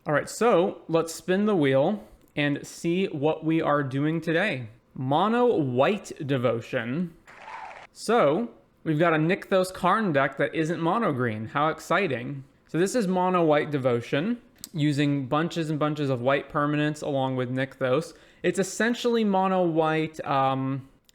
All right, so let's spin the wheel and see what we are doing today. Mono white devotion. So we've got a Nykthos Karn deck that isn't mono green. How exciting. So this is mono white devotion using bunches and bunches of white permanents along with Nykthos. It's essentially mono white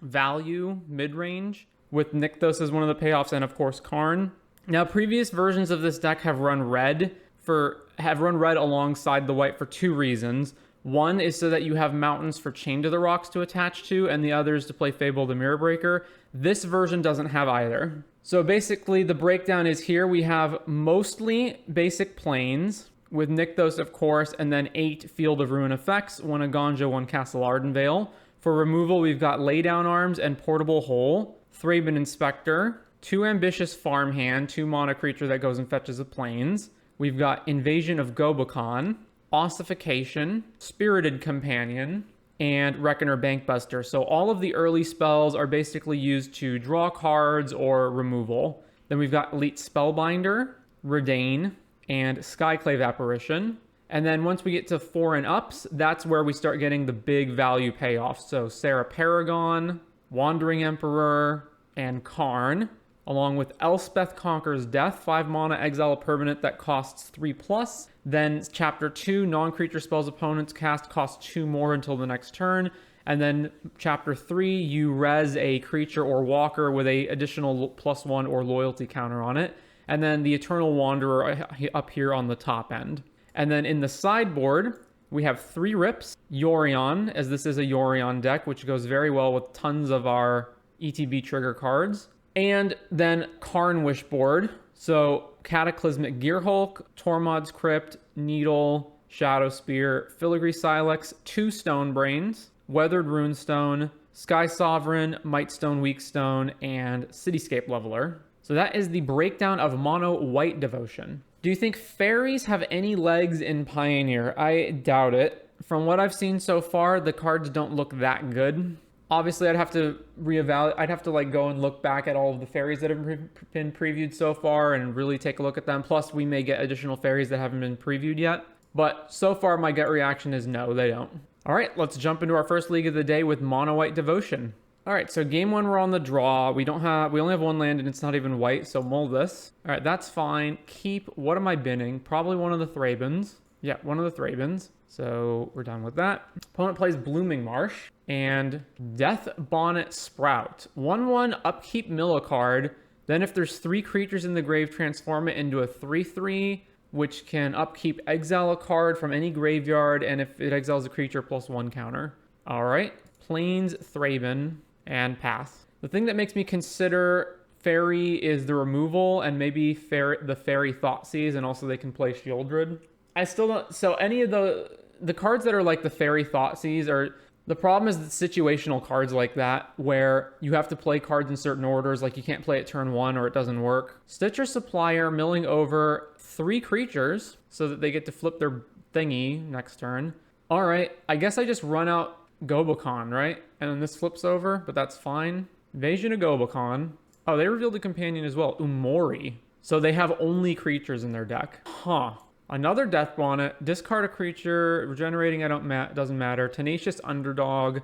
value mid-range with Nykthos as one of the payoffs and of course Karn. Now previous versions of this deck have run red alongside the white for two reasons. One is so that you have mountains for Chain to the Rocks to attach to, and the other is to play Fable the Mirror Breaker. This version doesn't have either. So basically the breakdown is here. We have mostly basic planes with Nykthos, of course, and then 8 Field of Ruin effects, 1 Aganja, 1 Castle Ardenvale. For removal, we've got Laydown Arms and Portable Hole, Thraben Inspector, 2 Ambitious Farmhand, 2 mana creature that goes and fetches the planes. We've got Invasion of Gobakon, Ossification, Spirited Companion, and Reckoner Bankbuster. So all of the early spells are basically used to draw cards or removal. Then we've got Elite Spellbinder, Redain, and Skyclave Apparition. And then once we get to 4 and ups, that's where we start getting the big value payoffs. So Sarah Paragon, Wandering Emperor, and Karn, along with Elspeth Conquers Death, 5 mana, exile a permanent that costs 3+. Then Chapter 2, non-creature spells opponents cast cost 2 more until the next turn. And then Chapter 3, you res a creature or walker with a additional +1 or loyalty counter on it. And then the Eternal Wanderer up here on the top end. And then in the sideboard, we have 3 Rips, Yorion, as this is a Yorion deck, which goes very well with tons of our ETB trigger cards. And then Karn Wishboard. So Cataclysmic Gearhulk, Tormod's Crypt, Needle, Shadow Spear, Filigree Silex, 2 Stonebrains, Weathered Runestone, Sky Sovereign, Mightstone, Weakstone, and Cityscape Leveler. So that is the breakdown of mono white devotion. Do you think fairies have any legs in Pioneer? I doubt it. From what I've seen so far, the cards don't look that good. Obviously, I'd have to reevaluate. I'd have to go and look back at all of the fairies that have been previewed so far and really take a look at them. Plus, we may get additional fairies that haven't been previewed yet. But so far, my gut reaction is no, they don't. All right, let's jump into our first league of the day with Mono White Devotion. All right, so game 1, we're on the draw. We only have 1 land and it's not even white, so mull this. All right, that's fine. Keep, what am I binning? Probably one of the Thrabens. Yeah, one of the Thrabens. So we're done with that. Opponent plays Blooming Marsh and Death Bonnet Sprout. 1/1 upkeep mill a card. Then if there's 3 creatures in the grave, transform it into a 3/3, which can upkeep exile a card from any graveyard, and if it exiles a creature, +1 counter. All right, Plains Thraben and pass. The thing that makes me consider Fairy is the removal and maybe the Fairy Thoughtseize, and also they can play Shieldred. I still don't. So any of the cards that are like the Fairy Thoughtseize are. The problem is the situational cards like that, where you have to play cards in certain orders, like you can't play at turn 1 or it doesn't work. Stitcher Supplier, milling over 3 creatures so that they get to flip their thingy next turn. All right, I guess I just run out Gobakon, right? And then this flips over, but that's fine. Invasion of Gobakon. Oh, they revealed a companion as well, Umori. So they have only creatures in their deck. Huh. Another Death Bonnet, discard a creature, regenerating doesn't matter. Tenacious Underdog.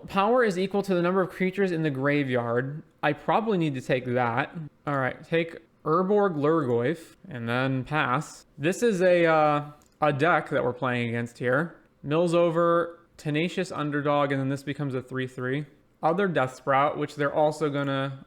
Power is equal to the number of creatures in the graveyard. I probably need to take that. All right, take Urborg Lurgoyf and then pass. This is a deck that we're playing against here. Mills over Tenacious Underdog, and then this becomes a 3/3. Other Death Sprout, which they're also gonna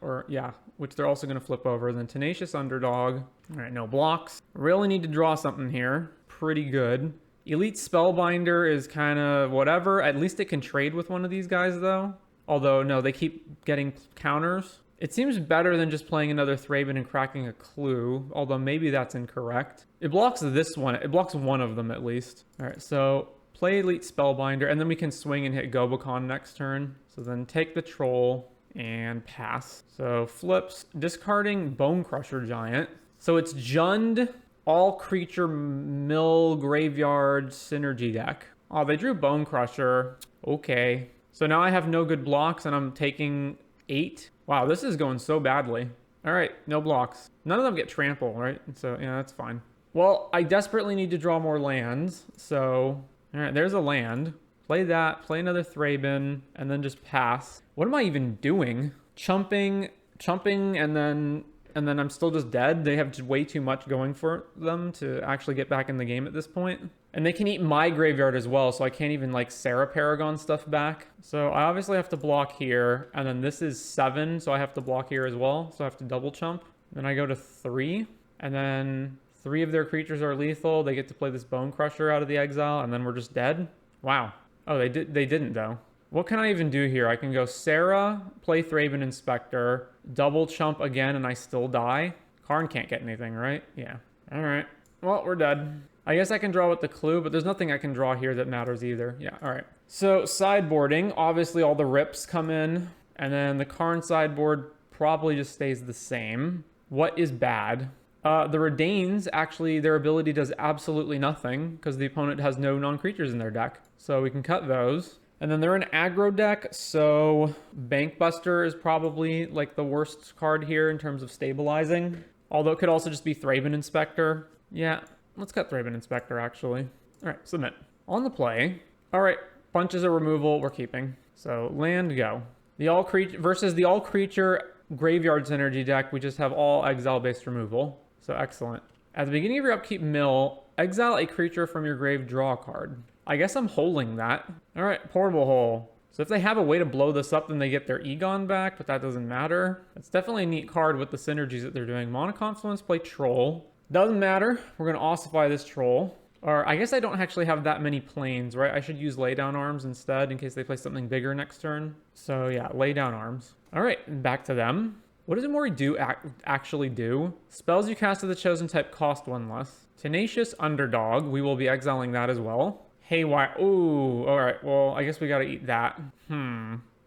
flip over. Then Tenacious Underdog. All right, no blocks. Really need to draw something here. Pretty good. Elite Spellbinder is kind of whatever. At least it can trade with one of these guys, though. Although, no, they keep getting counters. It seems better than just playing another Thraben and cracking a clue, although maybe that's incorrect. It blocks this one. It blocks one of them, at least. All right, so play Elite Spellbinder, and then we can swing and hit Gobakon next turn. So then take the Troll and pass. So flips, discarding Bone Crusher Giant. So it's Jund, all creature mill graveyard synergy deck. Oh, they drew Bone Crusher. Okay. So now I have no good blocks and I'm taking 8. Wow, this is going so badly. All right, no blocks. None of them get trample, right? So yeah, that's fine. Well, I desperately need to draw more lands. So, all right, there's a land. Play that, play another Thraben, and then just pass. What am I even doing? Chumping, and then I'm still just dead. They have just way too much going for them to actually get back in the game at this point. And they can eat my graveyard as well, so I can't even like Sarah Paragon stuff back. So I obviously have to block here, and then this is 7, so I have to block here as well. So I have to double chump. Then I go to 3, and then 3 of their creatures are lethal. They get to play this Bone Crusher out of the exile, and then we're just dead. Wow. Oh, they didn't though. What can I even do here? I can go Sarah, play Thraben Inspector, double chump again, and I still die. Karn can't get anything, right? Yeah. All right. Well, we're dead. I guess I can draw with the clue, but there's nothing I can draw here that matters either. Yeah, all right. So sideboarding, obviously all the rips come in, and then the Karn sideboard probably just stays the same. What is bad? The Redains, actually, their ability does absolutely nothing because the opponent has no non-creatures in their deck. So we can cut those. And then they're an aggro deck, so Bankbuster is probably like the worst card here in terms of stabilizing. Although it could also just be Thraben Inspector. Yeah, let's cut Thraben Inspector, actually. All right, submit. On the play. All right, punches a removal, we're keeping. So land, go. The all creature versus the all creature graveyard synergy deck, we just have all exile-based removal. So excellent. At the beginning of your upkeep mill, exile a creature from your grave, draw a card. I guess I'm holding that. All right, Portable Hole. So if they have a way to blow this up, then they get their Egon back, but that doesn't matter. It's definitely a neat card with the synergies that they're doing. Mana Confluence, play Troll. Doesn't matter. We're going to ossify this Troll. Or I guess I don't actually have that many planes, right? I should use Laydown Arms instead in case they play something bigger next turn. So yeah, Laydown Arms. All right, back to them. What does Imori do actually do? Spells you cast of the chosen type cost 1 less. Tenacious Underdog. We will be exiling that as well. Haywire. Ooh, all right. Well, I guess we got to eat that.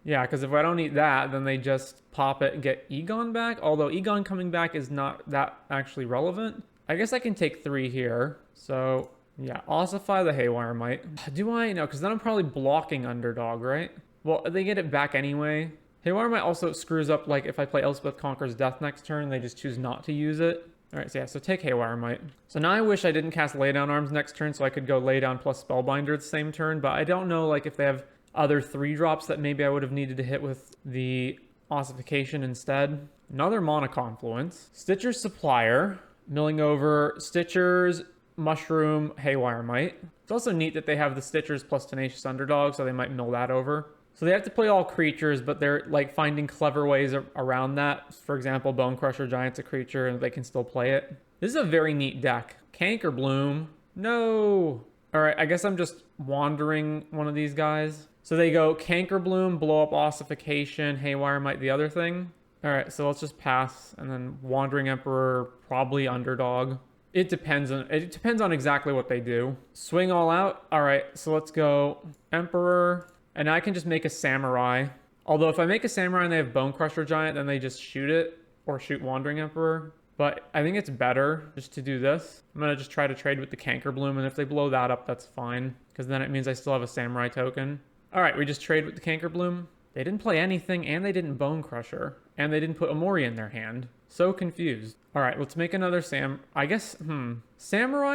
Yeah, because if I don't eat that, then they just pop it and get Egon back. Although Egon coming back is not that actually relevant. I guess I can take 3 here. So yeah, ossify the Haywire Might. Do I? No, because then I'm probably blocking Underdog, right? Well, they get it back anyway. Haywire Might also screws up, like, if I play Elspeth Conquers Death next turn, they just choose not to use it. All right, so yeah, so take Haywire Might. So now I wish I didn't cast Laydown Arms next turn so I could go Laydown plus Spellbinder the same turn, but I don't know, like, if they have other 3-drops that maybe I would have needed to hit with the Ossification instead. Another Mana Confluence. Stitcher's Supplier, milling over Stitcher's, Mushroom, Haywire Might. It's also neat that they have the Stitchers plus Tenacious Underdog, so they might mill that over. So they have to play all creatures, but they're like finding clever ways around that. For example, Bone Crusher Giant's a creature and they can still play it. This is a very neat deck. Canker Bloom. No. All right, I guess I'm just wandering one of these guys. So they go Canker Bloom, blow up Ossification, Haywire Might the other thing. All right, so let's just pass. And then Wandering Emperor, probably Underdog. It depends on exactly what they do. Swing all out. All right, so let's go Emperor. And I can just make a Samurai. Although if I make a Samurai and they have Bone Crusher Giant, then they just shoot it or shoot Wandering Emperor. But I think it's better just to do this. I'm going to just try to trade with the Canker Bloom, and if they blow that up, that's fine. Because then it means I still have a Samurai token. All right, we just trade with the Canker Bloom. They didn't play anything, and they didn't Bone Crusher. And they didn't put Imori in their hand. So confused. All right, let's make another Samurai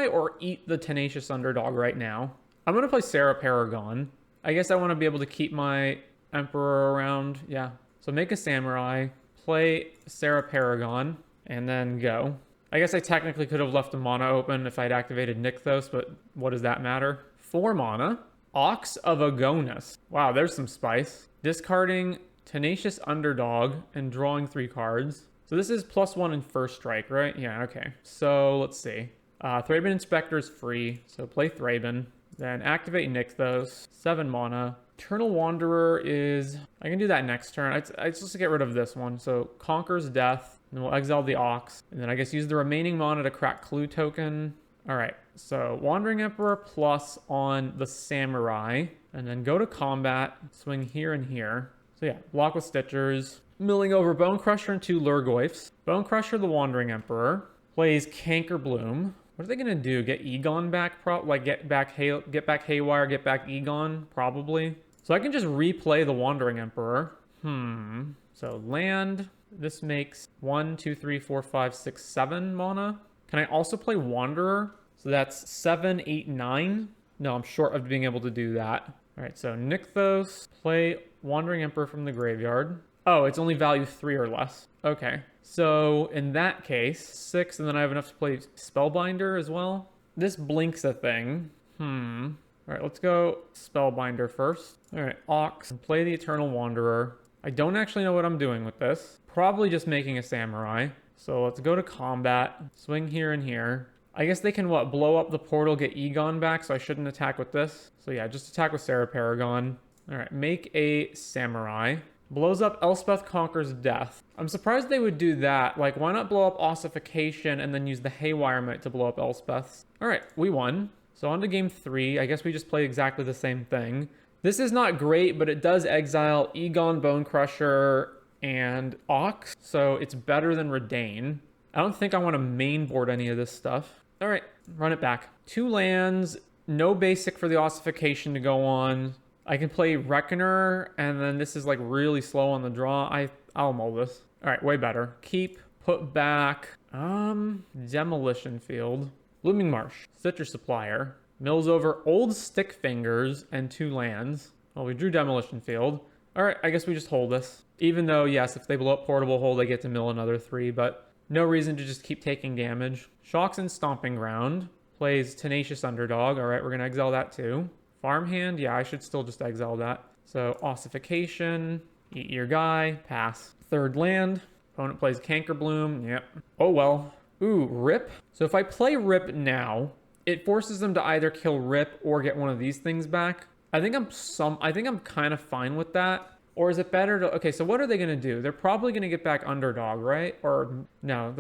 or eat the Tenacious Underdog right now. I'm going to play Sarah Paragon. I guess I want to be able to keep my Emperor around. Yeah. So make a Samurai, play Sarah Paragon, and then go. I guess I technically could have left the mana open if I'd activated Nykthos, but what does that matter? 4 mana. Ox of Agonis. Wow, there's some spice. Discarding Tenacious Underdog and drawing 3 cards. So this is +1 in first strike, right? Yeah, okay. So let's see. Thraben Inspector is free, so play Thraben. Then activate Nykthos, 7 mana. Eternal Wanderer is... I can do that next turn. I just get rid of this one. So Conquers Death, and we'll exile the Ox. And then I guess use the remaining mana to crack Clue token. All right, so Wandering Emperor plus on the Samurai. And then go to combat, swing here and here. So yeah, block with Stitchers. Milling over Bone Crusher and 2 Lurgoyfs. Bone Crusher the Wandering Emperor. Plays Canker Bloom. What are they gonna do? Get Egon back? Get back Haywire, get back Egon? Probably. So I can just replay the Wandering Emperor. So land. This makes 1, 2, 3, 4, 5, 6, 7 mana. Can I also play Wanderer? So that's 7, 8, 9. No, I'm short of being able to do that. All right, so Nykthos, play Wandering Emperor from the graveyard. Oh, it's only value 3 or less. Okay, so in that case, 6, and then I have enough to play Spellbinder as well. This blinks a thing. All right, let's go Spellbinder first. All right, Ox, play the Eternal Wanderer. I don't actually know what I'm doing with this. Probably just making a Samurai. So let's go to combat, swing here and here. I guess they can, what, blow up the portal, get Egon back, so I shouldn't attack with this. So yeah, just attack with Sarah Paragon. All right, make a Samurai. Blows up Elspeth Conquers Death. I'm surprised they would do that. Like, why not blow up Ossification and then use the Haywire Might to blow up Elspeth's? All right, we won. So on to game 3. I guess we just play exactly the same thing. This is not great, but it does exile Egon, Bone Crusher, and Ox, so it's better than Redain. I don't think I want to main board any of this stuff. All right, run it back. 2 lands, no basic for the Ossification to go on. I can play Reckoner, and then this is like really slow on the draw. I'll mull this. All right, way better. Keep, put back, Demolition Field, Blooming Marsh, Citrus Supplier, mills over Old Stick Fingers, and 2 lands. Well, we drew Demolition Field. All right, I guess we just hold this. Even though, yes, if they blow up Portable Hold, they get to mill another 3, but no reason to just keep taking damage. Shocks and Stomping Ground. Plays Tenacious Underdog. All right, we're going to exile that too. Farmhand, yeah, I should still just exile that. So Ossification, eat your guy, pass. 3rd land, opponent plays Cankerbloom, yep. Oh well. Ooh, Rip. So if I play Rip now, it forces them to either kill Rip or get one of these things back. I think I'm kind of fine with that. Or is it better to, okay, so what are they going to do? They're probably going to get back Underdog, right? Or no,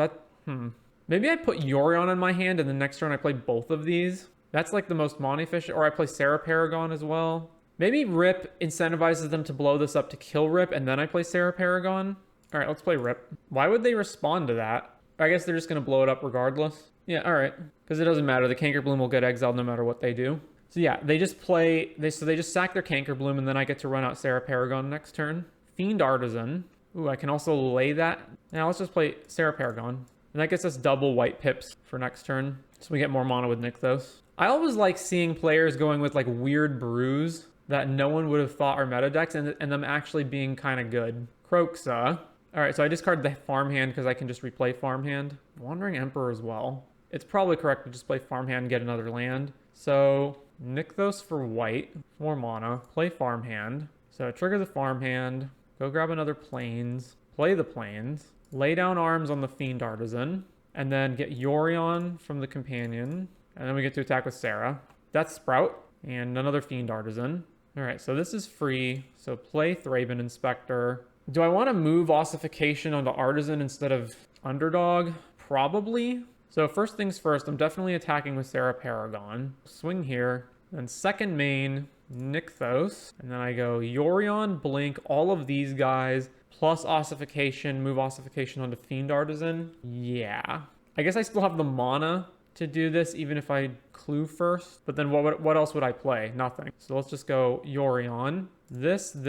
maybe I put Yorion in my hand and the next turn I play both of these. That's like the most money efficient. Or I play Sarah Paragon as well. Maybe Rip incentivizes them to blow this up to kill Rip and then I play Sarah Paragon. All right, let's play Rip. Why would they respond to that? I guess they're just going to blow it up regardless. Yeah, all right. Because it doesn't matter. The Cankerbloom will get exiled no matter what they do. So yeah, they just sack their Cankerbloom and then I get to run out Sarah Paragon next turn. Fiend Artisan. Ooh, I can also lay that. Now let's just play Sarah Paragon. And that gets us double white pips for next turn. So we get more mana with Nykthos. I always like seeing players going with like weird brews that no one would have thought are meta decks and them actually being kind of good. Croxa. All right, so I discard the Farmhand because I can just replay Farmhand. Wandering Emperor as well. It's probably correct to just play Farmhand and get another land. So Nykthos for white, 4 mana, play Farmhand. So trigger the Farmhand, go grab another Plains, play the Plains, lay down arms on the Fiend Artisan, and then get Yorion from the Companion, and then we get to attack with Sarah. That's Sprout, and another Fiend Artisan. All right, so this is free, so play Thraben Inspector. Do I want to move Ossification onto Artisan instead of Underdog? Probably. So first things first, I'm definitely attacking with Sarah Paragon. Swing here. Then second main, Nykthos. And then I go Yorion, Blink, all of these guys, plus Ossification, move Ossification onto Fiend Artisan. Yeah. I guess I still have the mana to do this, even if I clue first. But then what else would I play? Nothing. So let's just go Yorion. This, and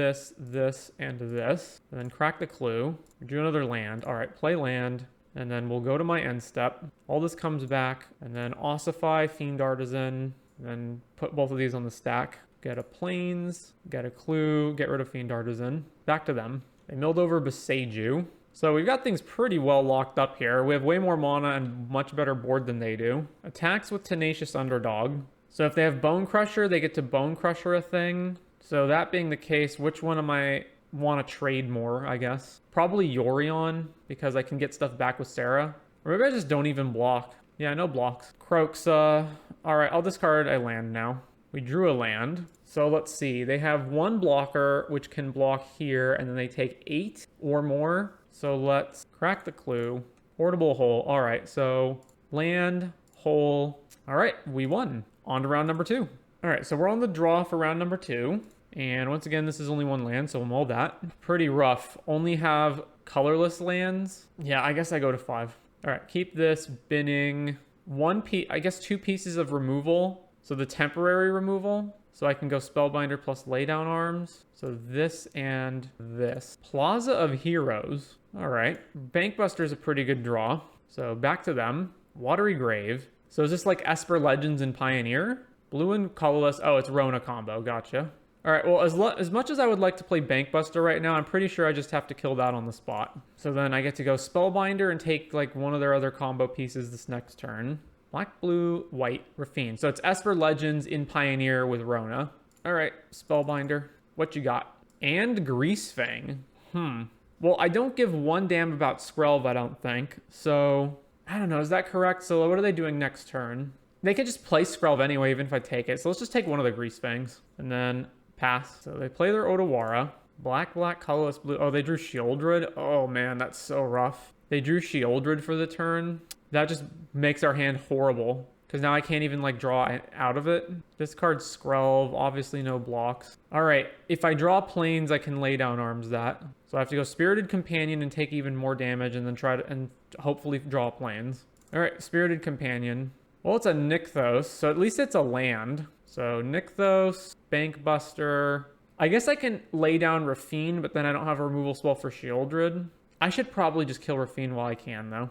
this. And then crack the clue. Do another land. All right, play land. And then we'll go to my end step. All this comes back. And then Ossify, Fiend Artisan. And then put both of these on the stack. Get a Plains, get a clue, get rid of Fiend Artisan. Back to them. They milled over Beseiju. So we've got things pretty well locked up here. We have way more mana and much better board than they do. Attacks with Tenacious Underdog. So if they have Bone Crusher, they get to Bone Crusher a thing. So that being the case, which one am I want to trade more, I guess? Probably Yorion, because I can get stuff back with Sarah. Or maybe I just don't even block. Yeah, no blocks. Croxa. All right, I'll discard a land now. We drew a land. So let's see. They have 1 blocker, which can block here, and then they take 8 or more. So let's crack the clue. Portable Hole. All right, so land, hole. All right, we won. On to round number 2. All right, so we're on the draw for round number 2. And once again, this is only 1 land, so we'll mull that. Pretty rough. Only have colorless lands. Yeah, I guess I go to 5. All right, keep this binning 1 piece, I guess 2 pieces of removal. So the temporary removal. So I can go Spellbinder plus lay down arms. So this and this. Plaza of Heroes. All right. Bankbuster is a pretty good draw. So back to them. Watery Grave. So is this like Esper Legends and Pioneer? Blue and colorless. Oh, it's Rona combo. Gotcha. All right, well, as much as I would like to play Bankbuster right now, I'm pretty sure I just have to kill that on the spot. So then I get to go Spellbinder and take like one of their other combo pieces this next turn. Black, blue, white, Rafine. So it's Esper Legends in Pioneer with Rona. All right, Spellbinder. What you got? And Greasefang. Well, I don't give one damn about Skrelv, I don't think. So, I don't know. Is that correct? So what are they doing next turn? They could just play Skrelv anyway, even if I take it. So let's just take one of the Greasefangs. And then pass. So they play their Otawara. Black, black, colorless, blue. Oh, they drew Shieldred. Oh, man, that's so rough. They drew Shieldred for the turn. That just makes our hand horrible. Because now I can't even, like, draw out of it. Discard Skrelv. Obviously no blocks. All right. If I draw Plains, I can lay down arms that. So I have to go Spirited Companion and take even more damage and then try to, and hopefully draw Plains. All right. Spirited Companion. Well, it's a Nykthos, so at least it's a land. So Nykthos, Bankbuster. I guess I can lay down Rafine, but then I don't have a removal spell for Shieldred. I should probably just kill Rafine while I can, though.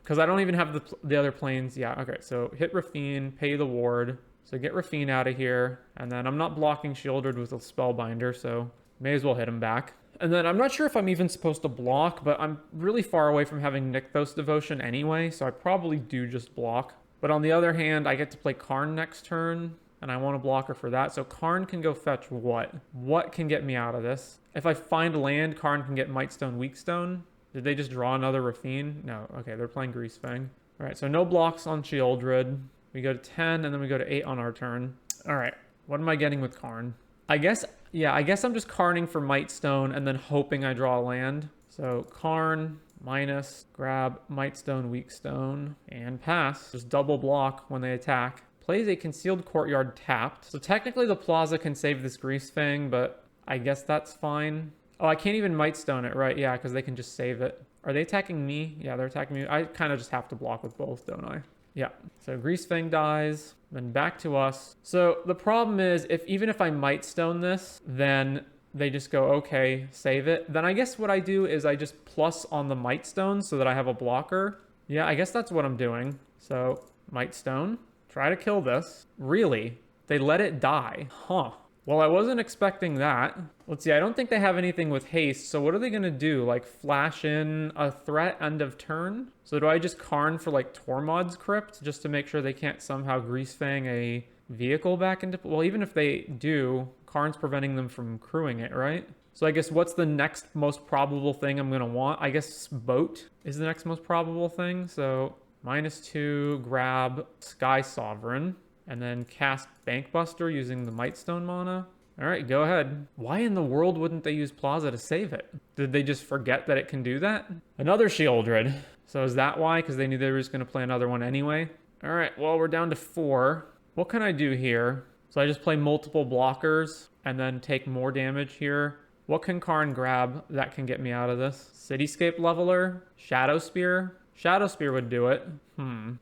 Because I don't even have the other planes. Yeah, okay, so hit Rafine, pay the ward. So get Rafine out of here. And then I'm not blocking Shieldred with a Spellbinder, so may as well hit him back. And then I'm not sure if I'm even supposed to block, but I'm really far away from having Nykthos Devotion anyway, so I probably do just block. But on the other hand, I get to play Karn next turn, and I want a blocker for that. So Karn can go fetch what? What can get me out of this? If I find land, Karn can get Mightstone, Weakstone. Did they just draw another Rafine? No. Okay, they're playing Greasefang. All right, so no blocks on Shieldred. We go to 10, and then we go to 8 on our turn. All right, what am I getting with Karn? I guess I'm just Karning for Mightstone and then hoping I draw a land. So Karn... minus, grab, Mightstone, Weakstone, and pass. Just double block when they attack. Plays a Concealed Courtyard tapped. So technically the Plaza can save this Greasefang, but I guess that's fine. Oh, I can't even Mightstone it, right? Yeah, because they can just save it. Are they attacking me? Yeah, they're attacking me. I kind of just have to block with both, don't I? Yeah. So Greasefang dies, then back to us. So the problem is, even if I Mightstone this, then they just go, okay, save it. Then I guess what I do is I just plus on the Mightstone so that I have a blocker. Yeah, I guess that's what I'm doing. So Mightstone, try to kill this. Really? They let it die. Huh. Well, I wasn't expecting that. Let's see, I don't think they have anything with haste, so what are they gonna do? Like flash in a threat end of turn? So do I just Karn for like Tormod's Crypt just to make sure they can't somehow Greasefang a vehicle back into... Well, even if they do, Karn's preventing them from crewing it, right? So I guess what's the next most probable thing I'm gonna want? I guess Boat is the next most probable thing. So -2, grab Sky Sovereign, and then cast Bankbuster using the Mightstone mana. All right, go ahead. Why in the world wouldn't they use Plaza to save it? Did they just forget that it can do that? Another Shieldred. So is that why? Because they knew they were just gonna play another one anyway? All right, well, we're down to 4. What can I do here? So I just play multiple blockers and then take more damage here. What can Karn grab that can get me out of this? Cityscape Leveler? Shadow Spear? Shadow Spear would do it.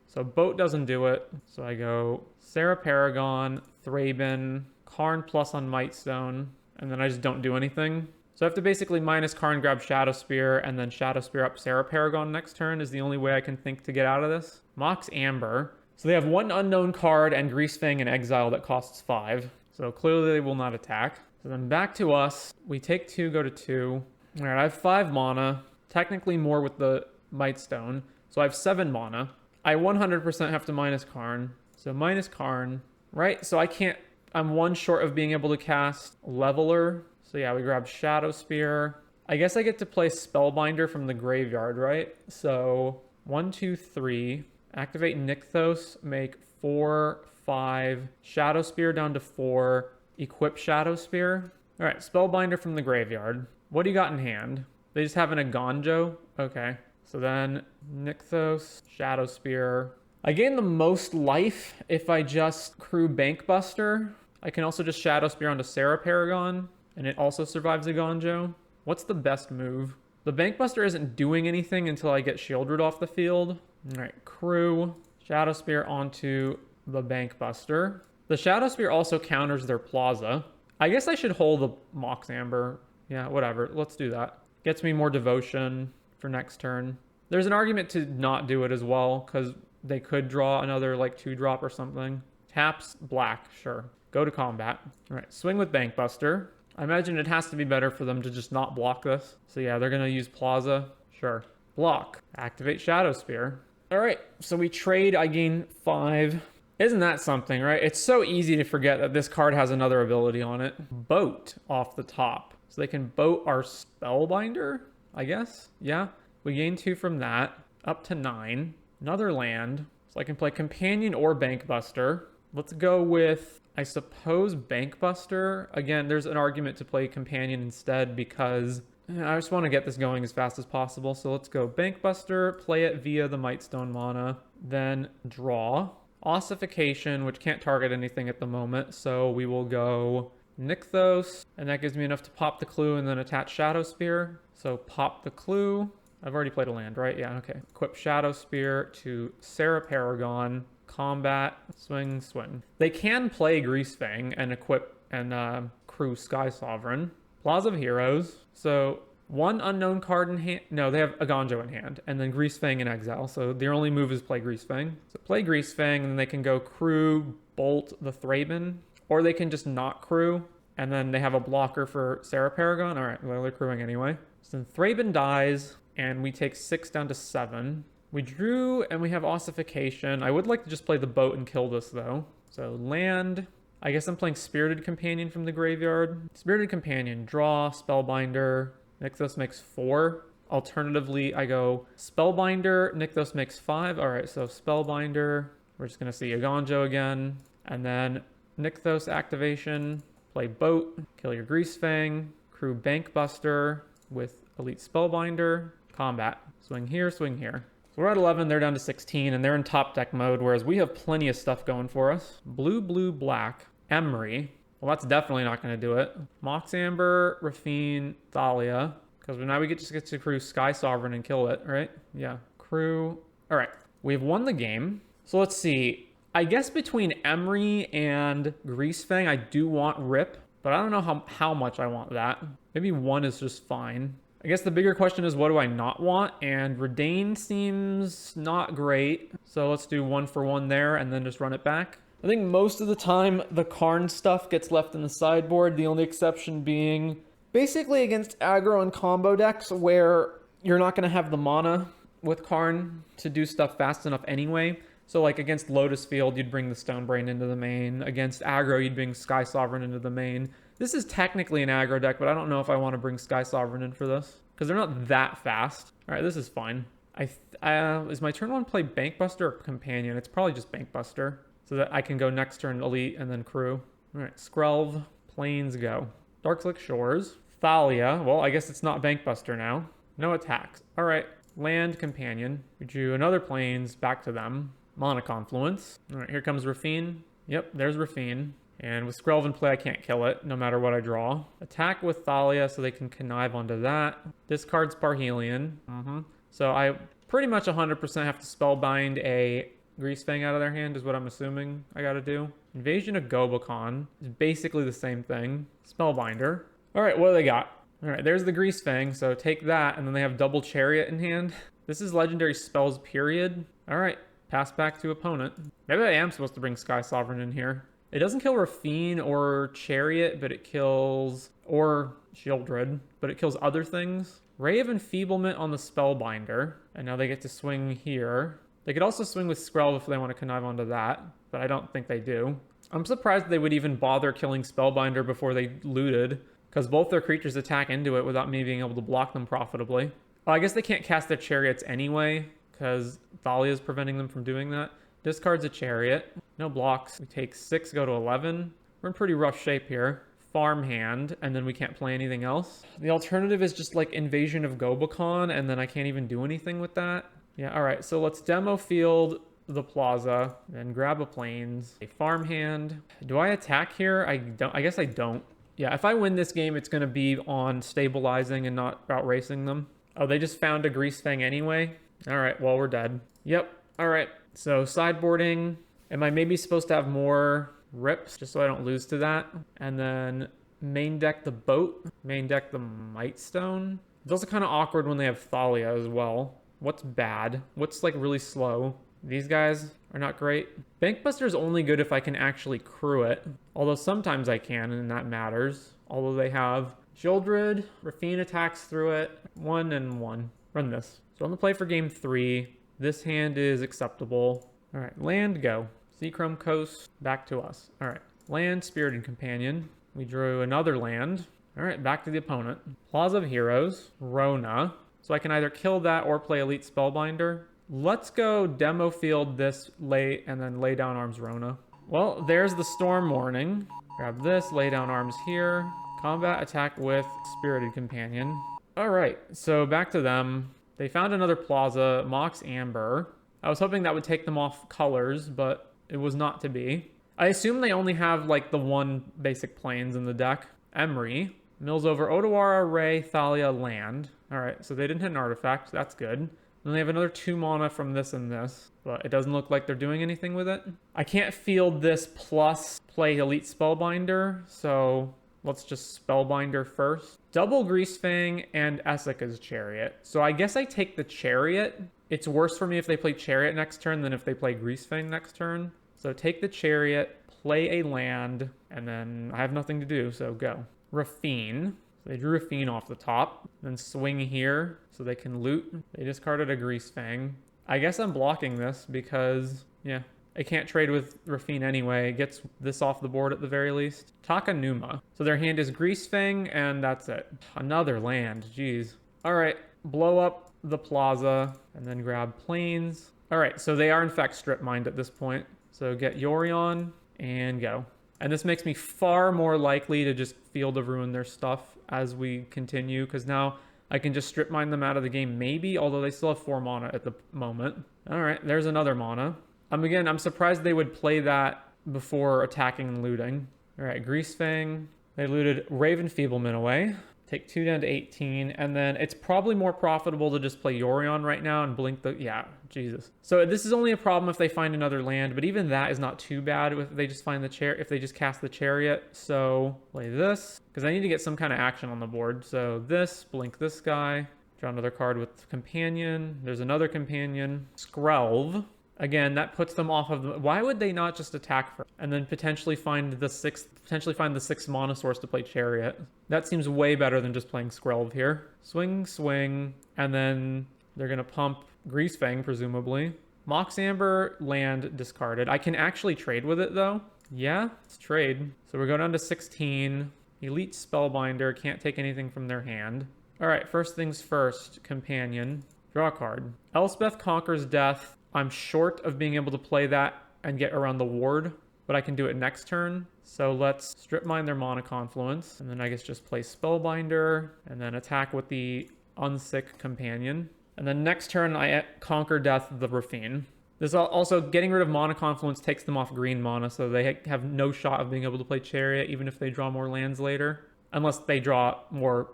So Boat doesn't do it. So I go Sarah Paragon, Thraben, Karn plus on Mightstone, and then I just don't do anything. So I have to basically minus Karn, grab Shadow Spear, and then Shadow Spear up Sarah Paragon next turn is the only way I can think to get out of this. Mox Amber. So they have one unknown card and Greasefang in exile that costs 5. So clearly they will not attack. So then back to us. We take 2, go to 2. All right, I have 5 mana. Technically more with the Mightstone. So I have 7 mana. I 100% have to minus Karn. So minus Karn. Right, so I can't... I'm 1 short of being able to cast Leveler. So yeah, we grab Shadow Spear. I guess I get to play Spellbinder from the graveyard, right? So 1, 2, 3. Activate Nykthos, make 4, 5. Shadow Spear down to 4. Equip Shadow Spear. All right, Spellbinder from the graveyard. What do you got in hand? They just have an Agonjo? Okay. So then Nykthos, Shadow Spear. I gain the most life if I just crew Bankbuster. I can also just Shadow Spear onto Sarah Paragon, and it also survives Agonjo. What's the best move? The Bankbuster isn't doing anything until I get Shieldred off the field. All right, crew, Shadow Spear onto the Bankbuster. The Shadow Spear also counters their Plaza. I guess I should hold the Mox Amber. Yeah, whatever. Let's do that. Gets me more devotion for next turn. There's an argument to not do it as well, because They could draw another like 2-drop or something. Taps black, sure. Go to combat. All right, swing with Bankbuster. I imagine it has to be better for them to just not block this. So yeah, they're gonna use Plaza, sure. Block, activate Shadow Spear. All right, so we trade, I gain 5. Isn't that something, right? It's so easy to forget that this card has another ability on it. Boat off the top. So they can boat our Spellbinder, I guess. Yeah, we gain 2 from that. Up to 9. Another land. So I can play Companion or Bankbuster. Let's go with, I suppose, Bankbuster. Again, there's an argument to play Companion instead because I just want to get this going as fast as possible. So let's go Bankbuster, play it via the Mightstone mana, then draw. Ossification, which can't target anything at the moment, so we will go Nykthos, and that gives me enough to pop the clue and then attach Shadow Spear. So pop the clue. I've already played a land, right? Yeah, okay. Equip Shadow Spear to Sarah Paragon. Combat, swing, swing. They can play Greasefang and equip and crew Sky Sovereign. Plaza of Heroes. So 1 unknown card in hand. No, they have Aganjo in hand. And then Greasefang in exile. So their only move is play Greasefang. So play Greasefang, and then they can go crew, bolt the Thraben. Or they can just not crew. And then they have a blocker for Sarah Paragon. All right, well, they're crewing anyway. So then Thraben dies, and we take 6 down to 7. We drew, and we have Ossification. I would like to just play the boat and kill this, though. So land. I guess I'm playing Spirited Companion from the graveyard. Spirited Companion, draw, Spellbinder. Nykthos makes 4. Alternatively, I go Spellbinder, Nykthos makes 5. All right, so Spellbinder. We're just going to see Aganjo again. And then Nykthos activation. Play boat, kill your Greasefang. Crew Bankbuster with Elite Spellbinder. Combat. Swing here, swing here. So we're at 11, they're down to 16, and they're in top deck mode, whereas we have plenty of stuff going for us. Blue, blue, black. Emery. Well, that's definitely not going to do it. Mox Amber, Rafine, Thalia. Because now we get to crew Sky Sovereign and kill it, right? Yeah. Crew. All right. We've won the game. So let's see. I guess between Emery and Greasefang, I do want Rip, but I don't know how much I want that. Maybe 1 is just fine. I guess the bigger question is, what do I not want? And Redain seems not great. So let's do 1 for 1 there and then just run it back. I think most of the time the Karn stuff gets left in the sideboard. The only exception being basically against aggro and combo decks where you're not going to have the mana with Karn to do stuff fast enough anyway. So like against Lotus Field, you'd bring the Stonebrain into the main. Against aggro, you'd bring Sky Sovereign into the main. This is technically an aggro deck, but I don't know if I want to bring Sky Sovereign in for this because they're not that fast. All right, this is fine. Is my turn 1 play Bankbuster or Companion? It's probably just Bankbuster so that I can go next turn Elite and then Crew. All right, Skrelv, Plains, go. Darkslick Shores, Thalia. Well, I guess it's not Bankbuster now. No attacks. All right, land, Companion. We drew another Plains, back to them. Mana Confluence. All right, here comes Rafine. Yep, there's Rafine. And with Skrelv in play, I can't kill it, no matter what I draw. Attack with Thalia so they can connive onto that. Discard Sparhelion. So I pretty much 100% have to Spellbind a Greasefang out of their hand is what I'm assuming I gotta do. Invasion of Gobakon is basically the same thing. Spellbinder. All right, what do they got? All right, there's the Greasefang, so take that, and then they have double Chariot in hand. This is Legendary Spells, period. All right, pass back to opponent. Maybe I am supposed to bring Sky Sovereign in here. It doesn't kill Rafine or Chariot, but it kills, or Shieldred, but it kills other things. Ray of Enfeeblement on the Spellbinder, and now they get to swing here. They could also swing with Skrelv if they want to connive onto that, but I don't think they do. I'm surprised they would even bother killing Spellbinder before they looted, because both their creatures attack into it without me being able to block them profitably. Well, I guess they can't cast their Chariots anyway, because Thalia is preventing them from doing that. Discards a Chariot. No blocks. We take 6, go to 11. We're in pretty rough shape here. Farmhand, and then we can't play anything else. The alternative is just like Invasion of Gobakon, and then I can't even do anything with that. Yeah, all right, so let's demo field the Plaza, then grab a Plains, a Farmhand. Do I attack here? I guess I don't. Yeah, if I win this game, it's going to be on stabilizing and not outracing them. Oh, they just found a Greasefang anyway? All right, well, we're dead. Yep, all right. So sideboarding. Am I maybe supposed to have more rips just so I don't lose to that? And then main deck the boat, main deck the Mightstone. It's also kind of awkward when they have Thalia as well. What's bad? What's like really slow? These guys are not great. Bankbuster is only good if I can actually crew it. Although sometimes I can, and that matters. Although they have Shieldred, Rafine attacks through it. 1 and 1. Run this. So on the play for game 3. This hand is acceptable. All right, land, go. Seachrome Coast, back to us. All right, land, Spirited Companion. We drew another land. All right, back to the opponent. Plaza of Heroes, Rona. So I can either kill that or play Elite Spellbinder. Let's go demo field this late and then lay down arms Rona. Well, there's the Storm Warning. Grab this, lay down arms here. Combat attack with Spirited Companion. All right, so back to them. They found another Plaza, Mox Amber. I was hoping that would take them off colors, but it was not to be. I assume they only have like the one basic planes in the deck. Emery. Mills over Odawara, Ray, Thalia, land. All right, so they didn't hit an artifact. That's good. Then they have another 2 mana from this and this, but it doesn't look like they're doing anything with it. I can't field this plus play Elite Spellbinder, so let's just Spellbinder first. Double Greasefang and Esika's Chariot. So I guess I take the Chariot. It's worse for me if they play Chariot next turn than if they play Greasefang next turn. So take the Chariot, play a land, and then I have nothing to do, so go. Rafine. So they drew Rafine off the top. Then swing here so they can loot. They discarded a Greasefang. I guess I'm blocking this because, yeah, I can't trade with Rafine anyway. It gets this off the board at the very least. Takanuma. So their hand is Greasefang, and that's it. Another land. Jeez. All right. Blow up the Plaza, and then grab Plains. All right. So they are, in fact, strip mined at this point. So get Yorion and go. And this makes me far more likely to just Field of Ruin their stuff as we continue, because now I can just strip mine them out of the game maybe, although they still have 4 mana at the moment. All right, there's another mana. Again, I'm surprised they would play that before attacking and looting. All right, Greasefang. They looted Raven Feebleman away. Take 2 down to 18, and then it's probably more profitable to just play Yorion right now and blink the... Yeah, Jesus. So this is only a problem if they find another land, but even that is not too bad if they just find the if they just cast the Chariot. So play this, because I need to get some kind of action on the board. So this, blink this guy, draw another card with Companion. There's another Companion. Skrelv. Again, that puts them off of the... Why would they not just attack first and then potentially find the 6th mana source to play Chariot? That seems way better than just playing Skrelv here. Swing, swing, and then they're going to pump Greasefang, presumably. Mox Amber, land discarded. I can actually trade with it, though. Yeah, let's trade. So we're going down to 16. Elite Spellbinder, can't take anything from their hand. All right, first things first, Companion. Draw a card. Elspeth Conquers Death. I'm short of being able to play that and get around the ward, but I can do it next turn. So let's strip mine their Mana Confluence, and then I guess just play Spellbinder, and then attack with the Unsick Companion. And then next turn, I Conquer Death the Rafine. This also, getting rid of Mana Confluence takes them off green mana, so they have no shot of being able to play Chariot, even if they draw more lands later. Unless they draw more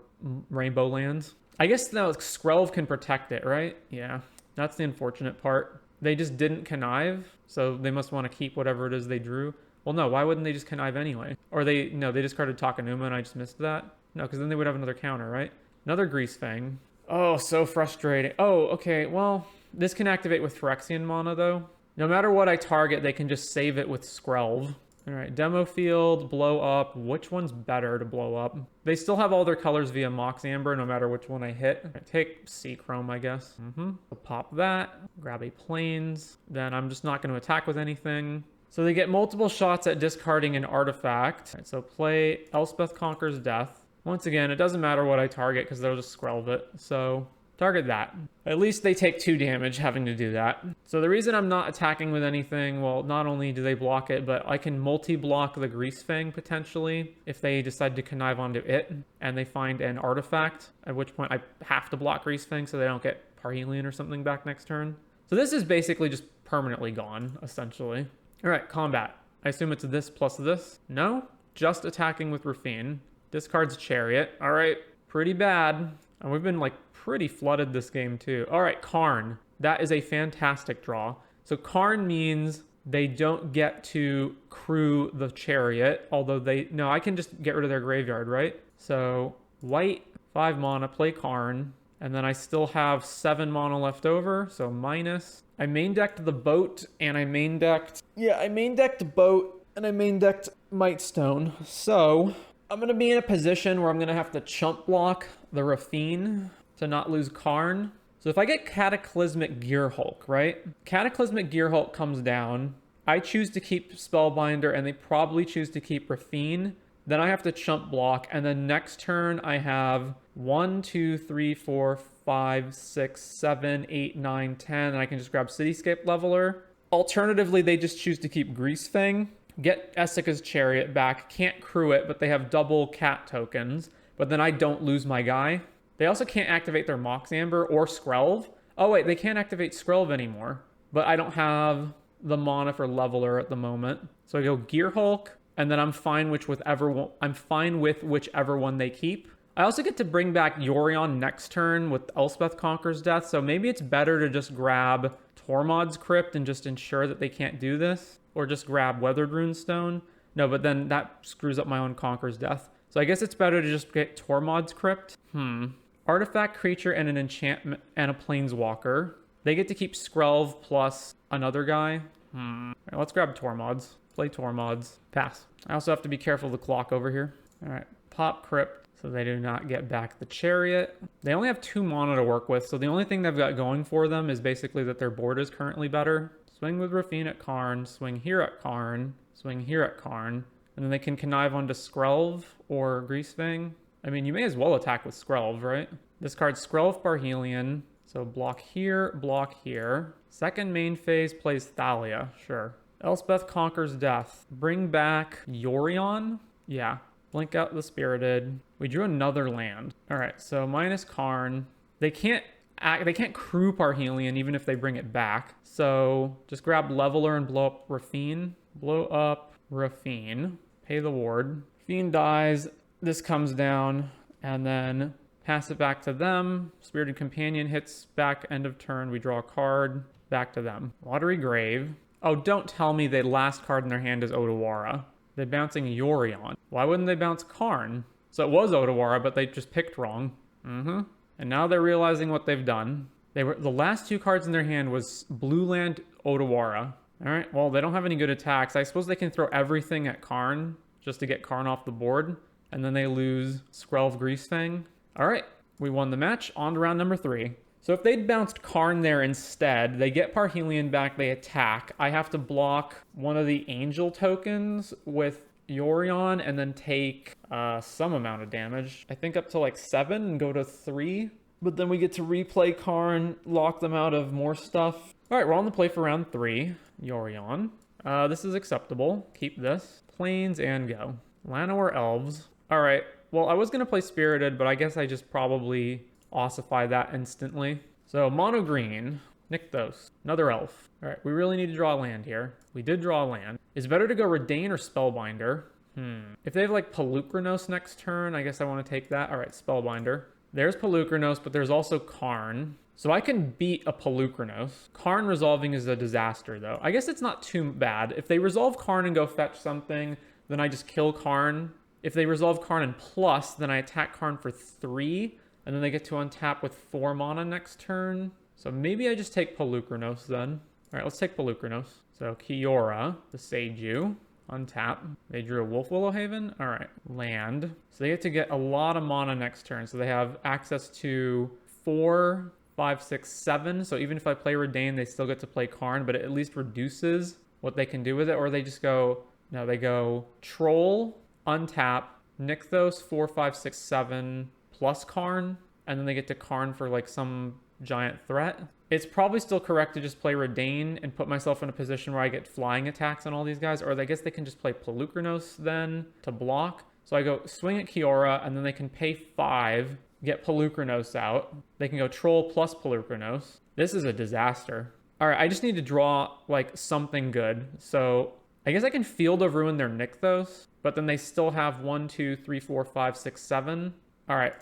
rainbow lands. I guess now Skrelv can protect it, right? Yeah, that's the unfortunate part. They just didn't connive, so they must want to keep whatever it is they drew. Well, no, why wouldn't they just connive anyway? Or they discarded Takanuma and I just missed that? No, because then they would have another counter, right? Another Greasefang. Oh, so frustrating. Oh, okay, well, this can activate with Phyrexian mana, though. No matter what I target, they can just save it with Skrelv. All right, demo field, blow up. Which one's better to blow up? They still have all their colors via Mox Amber, no matter which one I hit. Right, take Seachrome, I guess. I'll pop that, grab a Plains. Then I'm just not going to attack with anything. So they get multiple shots at discarding an artifact. Right, so play Elspeth Conquers Death. Once again, it doesn't matter what I target because they'll just Skrelv it. So target that. At least they take 2 damage having to do that. So the reason I'm not attacking with anything, well, not only do they block it, but I can multi-block the Greasefang potentially if they decide to connive onto it and they find an artifact, at which point I have to block Greasefang so they don't get Parhelion or something back next turn. So this is basically just permanently gone, essentially. All right, combat. I assume it's this plus this. No, just attacking with Rafine. Discards Chariot. All right, pretty bad. And we've been like pretty flooded this game too. All right, Karn. That is a fantastic draw. So Karn means they don't get to crew the Chariot, although I can just get rid of their graveyard, right? So white, 5 mana, play Karn, And then I still have 7 mana left over, so minus. I main decked the boat, and I main decked... Yeah, I main decked boat, and I main decked Mightstone. So, I'm going to be in a position where I'm going to have to chump block the Rafine to not lose Karn. So if I get Cataclysmic Gearhulk, right? Cataclysmic Gearhulk comes down. I choose to keep Spellbinder, and they probably choose to keep Rafine. Then I have to chump block, and then next turn I have 1, 2, 3, 4, 5, 6, 7, 8, 9, 10, and I can just grab Cityscape Leveler. Alternatively, they just choose to keep Greasefang, get Essica's Chariot back, can't crew it, but they have double cat tokens, but then I don't lose my guy. They also can't activate their Mox Amber or Skrelv. Oh wait, they can't activate Skrelv anymore, but I don't have the mana for Leveler at the moment. So I go Gearhulk, and then I'm fine with whichever one they keep. I also get to bring back Yorion next turn with Elspeth Conquers Death, so maybe it's better to just grab Tormod's Crypt and just ensure that they can't do this, or just grab Weathered Runestone. No, but then that screws up my own Conquer's Death. So I guess it's better to just get Tormod's Crypt. Artifact, creature, and an enchantment, and a Planeswalker. They get to keep Skrelv plus another guy. Right, let's grab Tormod's. Play Tormod's. Pass. I also have to be careful of the clock over here. All right, pop Crypt, so they do not get back the Chariot. They only have 2 mana to work with, so the only thing they've got going for them is basically that their board is currently better. Swing with Rafine at Karn, swing here at Karn, swing here at Karn, and then they can connive onto Skrelv or Greasefang. I mean, you may as well attack with Skrelv, right? Discard Skrelv Parhelion, so block here, block here. Second main phase plays Thalia, sure. Elspeth Conquers Death. Bring back Yorion? Yeah. Blink out the Spirited. We drew another land. All right, so minus Karn. They can't crew Parhelion even if they bring it back. So just grab Leveler and blow up Rafine. Blow up Rafine. Pay the ward. Rafine dies. This comes down, and then pass it back to them. Spirited Companion hits back end of turn. We draw a card. Back to them. Watery Grave. Oh, don't tell me the last card in their hand is Otawara. They're bouncing Yorion. Why wouldn't they bounce Karn? So it was Otawara, but they just picked wrong. And now they're realizing what they've done. The last 2 cards in their hand was Blue Land Otawara. All right, well, they don't have any good attacks. I suppose they can throw everything at Karn just to get Karn off the board. And then they lose Skrelv Greasefang. All right, we won the match. On to round number 3. So if they'd bounced Karn there instead, they get Parhelion back, they attack. I have to block one of the Angel tokens with Yorion and then take some amount of damage. I think up to like 7 and go to 3. But then we get to replay Karn, lock them out of more stuff. All right, we're on the play for round 3. Yorion. This is acceptable. Keep this. Plains and go. Llanowar Elves. All right, well, I was going to play Spirited, but I guess I just probably ossify that instantly. So mono green, Nykthos, another elf. All right, we really need to draw a land here. We did draw a land. Is it better to go Redain or Spellbinder? If they have like Pelucranos next turn, I guess I want to take that. All right, Spellbinder. There's Pelucranos, but there's also Karn. So I can beat a Pelucranos. Karn resolving is a disaster though. I guess it's not too bad. If they resolve Karn and go fetch something, then I just kill Karn. If they resolve Karn and plus, then I attack Karn for 3. And then they get to untap with 4 mana next turn. So maybe I just take Pelucranos then. All right, let's take Pelucranos. So Kiora, the Seiju, untap. They drew a Wolf Willow Haven. All right, land. So they get to get a lot of mana next turn. So they have access to 4, 5, 6, 7. So even if I play Redain, they still get to play Karn, but it at least reduces what they can do with it. Or they just go, no, they go Troll, untap, Nykthos, 4, 5, 6, 7, plus Karn, and then they get to Karn for like some giant threat. It's probably still correct to just play Redain and put myself in a position where I get flying attacks on all these guys, or I guess they can just play Pelucranos then to block. So I go swing at Kiora, and then they can pay 5, get Pelucranos out. They can go Troll plus Pelucranos. This is a disaster. All right, I just need to draw like something good. So I guess I can Field of Ruin their Nykthos, but then they still have 1, 2, 3, 4, 5, 6, 7. All right,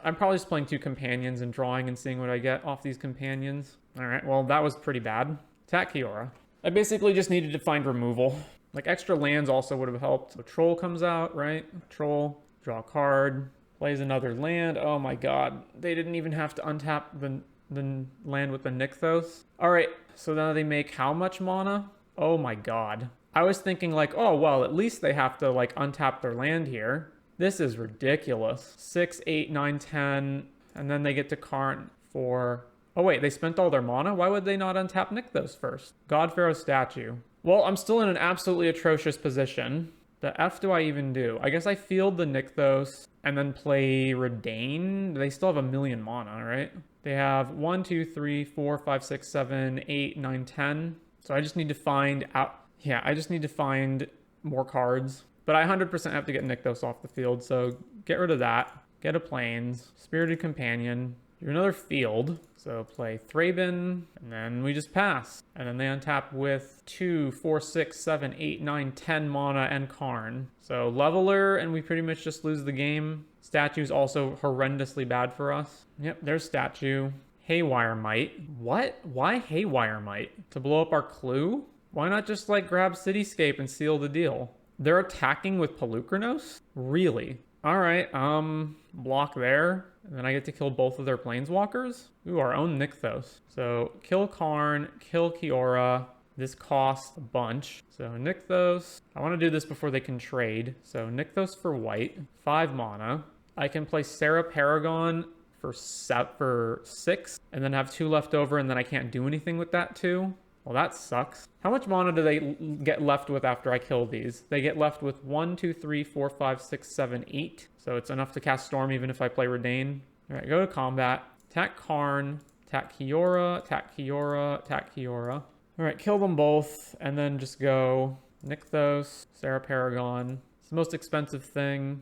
I'm probably just playing 2 companions and drawing and seeing what I get off these companions. All right, well, that was pretty bad. Attack Kiora. I basically just needed to find removal. Like extra lands also would have helped. So Troll comes out, right? Troll, draw a card, Plays another land. Oh my god. They didn't even have to untap the land with the Nykthos. Alright, so now they make how much mana? Oh my god. I was thinking like, oh, well, at least they have to like untap their land here. This is ridiculous. 6, 8, 9, 10, and then they get to Karn for... Oh wait, they spent all their mana? Why would they not untap Nykthos first? God Pharaoh statue. Well, I'm still in an absolutely atrocious position. The F do I even do? I guess I field the Nykthos and then play Redain. They still have a million mana, right? They have 1, 2, 3, 4, 5, 6, 7, 8, 9, 10. So I just need to find out... Yeah, I just need to find more cards. But I 100% have to get Nykthos off the field, so get rid of that. Get a Plains. Spirited Companion. Do another field. So play Thraben, and then we just pass. And then they untap with 2, 4, 6, 7, 8, 9, 10 mana and Karn. So leveler, and we pretty much just lose the game. Statue's also horrendously bad for us. Yep, there's statue. Haywire Might. What? Why Haywire Might? To blow up our clue? Why not just like grab Cityscape and seal the deal? They're attacking with Pelucranos? Really? Alright, block there. And then I get to kill both of their planeswalkers? Ooh, our own Nykthos. So kill Karn, kill Kiora. This costs a bunch. So Nykthos. I want to do this before they can trade. So Nykthos for white. 5 mana. I can play Sarah Paragon for 6. And then have 2 left over, and then I can't do anything with that 2. Well, that sucks. How much mana do they get left with after I kill these? They get left with 1, 2, 3, 4, 5, 6, 7, 8. So it's enough to cast Storm even if I play Redain. All right, go to combat. Attack Karn. Attack Kiora. Attack Kiora. Attack Kiora. All right, kill them both. And then just go Nykthos, Sarah Paragon. It's the most expensive thing.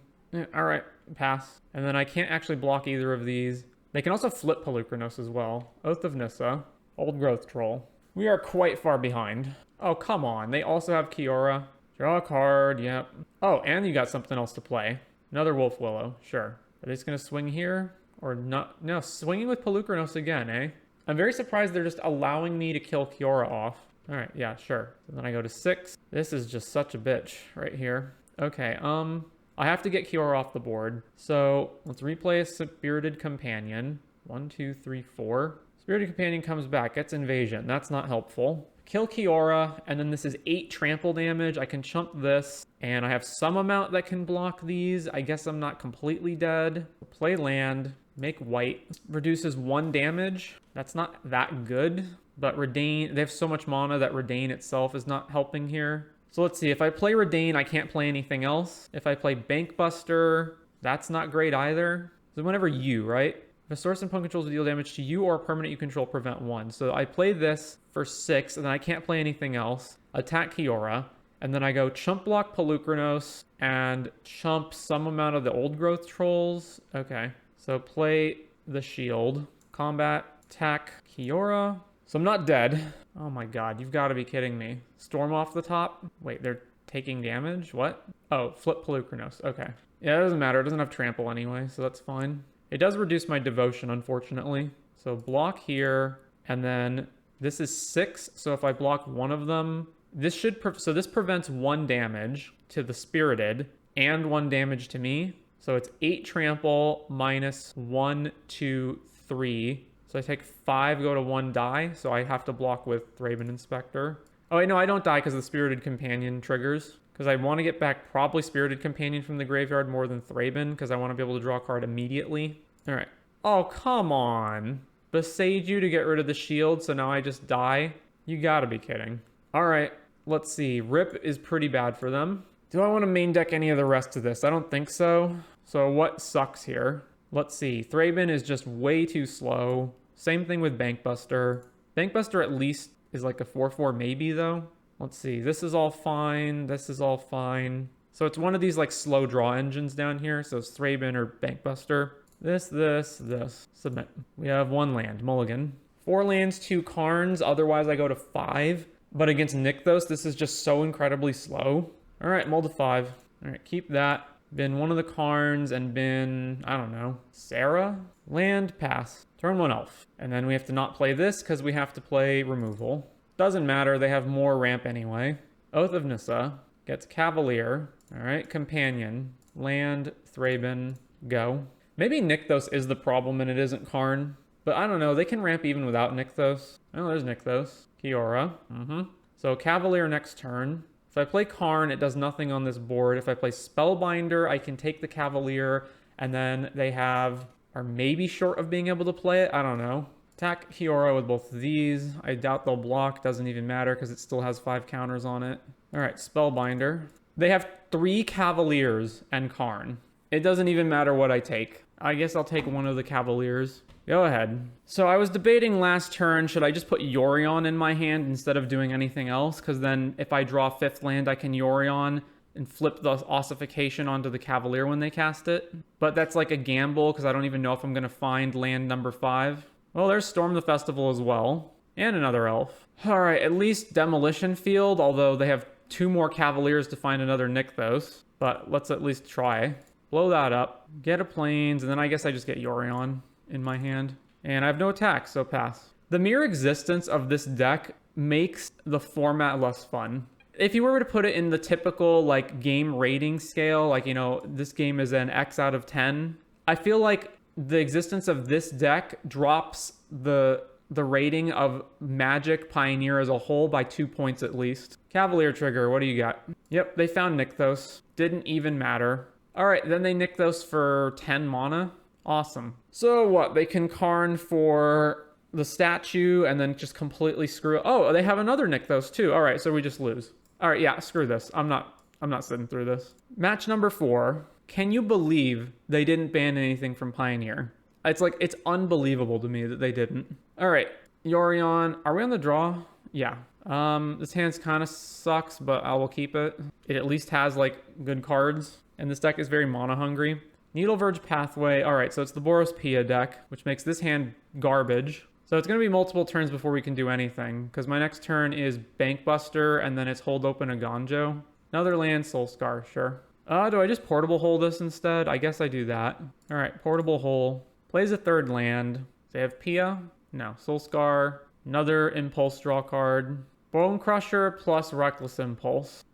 All right, pass. And then I can't actually block either of these. They can also flip Pelucranos as well. Oath of Nissa. Old Growth Troll. We are quite far behind. Oh, come on. They also have Kiora. Draw a card, yep. Oh, and you got something else to play. Another Wolf Willow, sure. Are they just going to swing here? Or not? No, swinging with Pelucranos again, eh? I'm very surprised they're just allowing me to kill Kiora off. All right, yeah, sure. So then I go to 6. This is just such a bitch right here. Okay, I have to get Kiora off the board. So let's replay a Spirited Companion. 1, 2, 3, 4. Spirited Companion comes back, gets Invasion. That's not helpful. Kill Kiora, and then this is 8 trample damage. I can chump this, and I have some amount that can block these. I guess I'm not completely dead. Play land, make white. Reduces 1 damage. That's not that good, but Redain, they have so much mana that Redain itself is not helping here. So let's see, if I play Redain, I can't play anything else. If I play Bankbuster, that's not great either. So whenever you, right? If a source and opponent controls will deal damage to you or a permanent you control, prevent 1. So I play this for 6, and then I can't play anything else. Attack Kiora, and then I go chump block Pelucranos and chump some amount of the old growth trolls. Okay, so play the shield. Combat, attack Kiora. So I'm not dead. Oh my god, you've got to be kidding me. Storm off the top. Wait, they're taking damage? What? Oh, flip Pelucranos. Okay. Yeah, it doesn't matter. It doesn't have trample anyway, so that's fine. It does reduce my devotion, unfortunately. So block here, and then this is 6. So if I block one of them, this should... so this prevents 1 damage to the Spirited and 1 damage to me. So it's 8 trample minus 1, 2, 3. So I take 5, go to 1 die. So I have to block with Thraben Inspector. Oh, wait, no, I don't die because the Spirited Companion triggers. Because I want to get back probably Spirited Companion from the graveyard more than Thraben, because I want to be able to draw a card immediately. All right. Oh, come on. Besage you to get rid of the shield, so now I just die? You gotta be kidding. All right, let's see. Rip is pretty bad for them. Do I want to main deck any of the rest of this? I don't think so. So what sucks here? Let's see. Thraben is just way too slow. Same thing with Bankbuster. Bankbuster at least is like a 4/4 maybe, though. Let's see, this is all fine, this is all fine. So it's one of these like slow draw engines down here, so it's Thraben or Bankbuster. This, submit. We have 1 land, mulligan. 4 lands, 2 Karns, otherwise I go to 5. But against Nykthos, this is just so incredibly slow. All right, mull to 5. All right, keep that. Been one of the Karns and been, I don't know, Sarah? Land, pass. Turn 1 elf. And then we have to not play this because we have to play removal. Doesn't matter, they have more ramp anyway. Oath of Nissa gets Cavalier. All right, Companion. Land, Thraben. Go. Maybe Nykthos is the problem and it isn't Karn. But I don't know. They can ramp even without Nykthos. Oh, there's Nykthos. Kiora. So Cavalier next turn. If I play Karn, it does nothing on this board. If I play Spellbinder, I can take the Cavalier, and then they are maybe short of being able to play it. I don't know. Attack Kiora with both of these. I doubt they'll block. Doesn't even matter because it still has 5 counters on it. All right, Spellbinder. They have 3 Cavaliers and Karn. It doesn't even matter what I take. I guess I'll take one of the Cavaliers. Go ahead. So I was debating last turn, should I just put Yorion in my hand instead of doing anything else? Because then if I draw 5th land, I can Yorion and flip the ossification onto the Cavalier when they cast it. But that's like a gamble because I don't even know if I'm going to find land number 5. Well, there's Storm the Festival as well. And another elf. All right, at least Demolition Field, although they have 2 more Cavaliers to find another Nykthos. But let's at least try. Blow that up. Get a Plains, and then I guess I just get Yorion in my hand. And I have no attack, so pass. The mere existence of this deck makes the format less fun. If you were to put it in the typical like game rating scale, like, you know, this game is an X out of 10, I feel like the existence of this deck drops the rating of Magic Pioneer as a whole by 2 points at least. Cavalier trigger, what do you got? Yep, they found Nykthos. Didn't even matter. All right, then they Nykthos for 10 mana. Awesome. So what? They can Karn for the statue and then just completely screw it. Oh, they have another Nykthos too. All right, so we just lose. All right, yeah, screw this. I'm not sitting through this. Match number 4. Can you believe they didn't ban anything from Pioneer? It's unbelievable to me that they didn't. All right, Yorion. Are we on the draw? Yeah. This hand kind of sucks, but I will keep it. It at least has like good cards, and this deck is very mana hungry. Needle Verge Pathway. All right, so it's the Boros Pia deck, which makes this hand garbage. So it's going to be multiple turns before we can do anything, because my next turn is Bankbuster, and then it's Hold Open a Gonjo. Another land, Soulscar, sure. Do I just Portable Hole this instead? I guess I do that. All right, Portable Hole. Plays a 3rd land. They have Pia? No. Soulscar. Another Impulse draw card. Bone Crusher plus Reckless Impulse.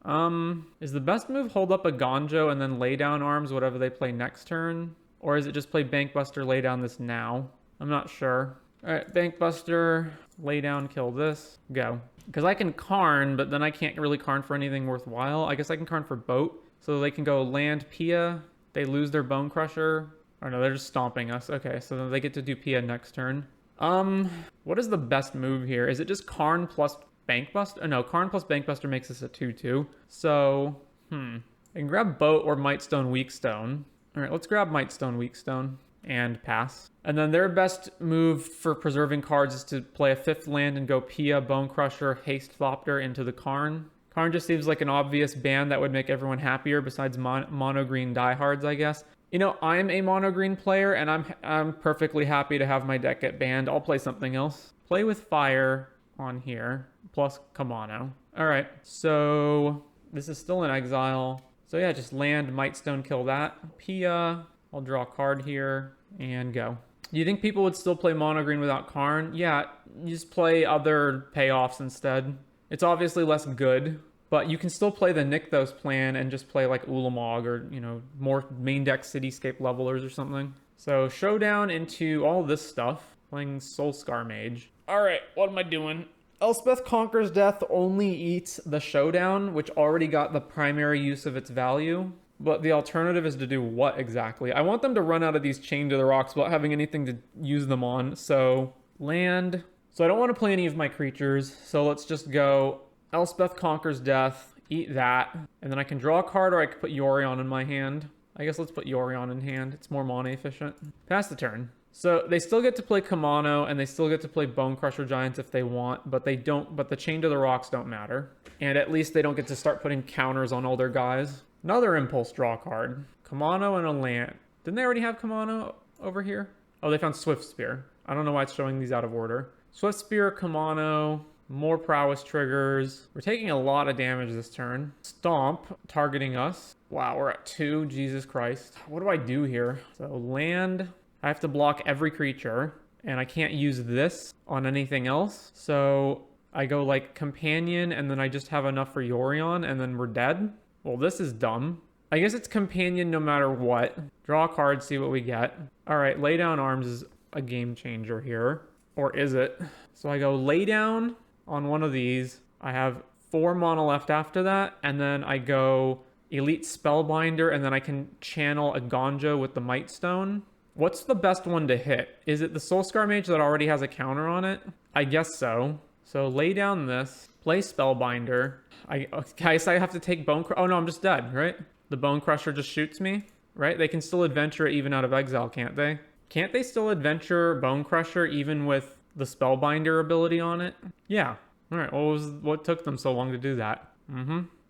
Is the best move Hold Up a Gonjo and then lay down arms whatever they play next turn? Or is it just play Bankbuster, lay down this now? I'm not sure. All right, Bankbuster, lay down, kill this, go. Because I can Karn, but then I can't really Karn for anything worthwhile. I guess I can Karn for Boat. So they can go land Pia. They lose their Bone Crusher. Or no, they're just stomping us. Okay, so then they get to do Pia next turn. What is the best move here? Is it just Karn plus Bankbuster? Oh, no, Karn plus Bankbuster makes this a 2-2. So, I can grab Boat or Mightstone Weakstone. All right, let's grab Mightstone Weakstone and pass. And then their best move for preserving cards is to play a 5th land and go Pia, Bone Crusher, Haste Thopter into the Karn. Karn just seems like an obvious ban that would make everyone happier besides mono green diehards, I guess. You know, I'm a mono green player and I'm perfectly happy to have my deck get banned. I'll play something else. Play with Fire on here plus Kamano. All right, so this is still in exile. So yeah, just land, Mightstone, kill that. Pia, I'll draw a card here and go. Do you think people would still play mono green without Karn? Yeah, you just play other payoffs instead. It's obviously less good, but you can still play the Nykthos plan and just play like Ulamog or, you know, more main deck Cityscape levelers or something. So Showdown into all this stuff, playing Soulscar Mage. All right, what am I doing? Elspeth Conquers Death only eats the Showdown, which already got the primary use of its value. But the alternative is to do what exactly? I want them to run out of these Chained to the Rocks without having anything to use them on. So land. So I don't want to play any of my creatures. So let's just go Elspeth Conquers Death, eat that. And then I can draw a card or I could put Yorion in my hand. I guess let's put Yorion in hand. It's more mana efficient. Pass the turn. So they still get to play Kamano and they still get to play Bone Crusher Giants if they want, but they don't, but the Chain to the Rocks don't matter. And at least they don't get to start putting counters on all their guys. Another Impulse draw card. Kamano and a land. Didn't they already have Kamano over here? Oh, they found Swift Spear. I don't know why it's showing these out of order. Swift Spear, Kamano, more prowess triggers. We're taking a lot of damage this turn. Stomp, targeting us. Wow, we're at 2. Jesus Christ. What do I do here? So land. I have to block every creature, and I can't use this on anything else. So I go like Companion, and then I just have enough for Yorion, and then we're dead. Well, this is dumb. I guess it's companion no matter what. Draw a card, see what we get. All right, lay down arms is a game changer here. Or is it? So I go lay down on one of these. I have 4 mana left after that. And then I go Elite Spellbinder, and then I can channel a Gonjo with the Might Stone. What's the best one to hit? Is it the Soulscar Mage that already has a counter on it? I guess so. So lay down this, play Spellbinder. I guess I have to take Bone Crusher. Oh no, I'm just dead, right? The Bone Crusher just shoots me, right? They can still adventure it even out of exile, can't they? Can't they still adventure Bone Crusher even with the Spellbinder ability on it? Yeah. All right, what took them so long to do that?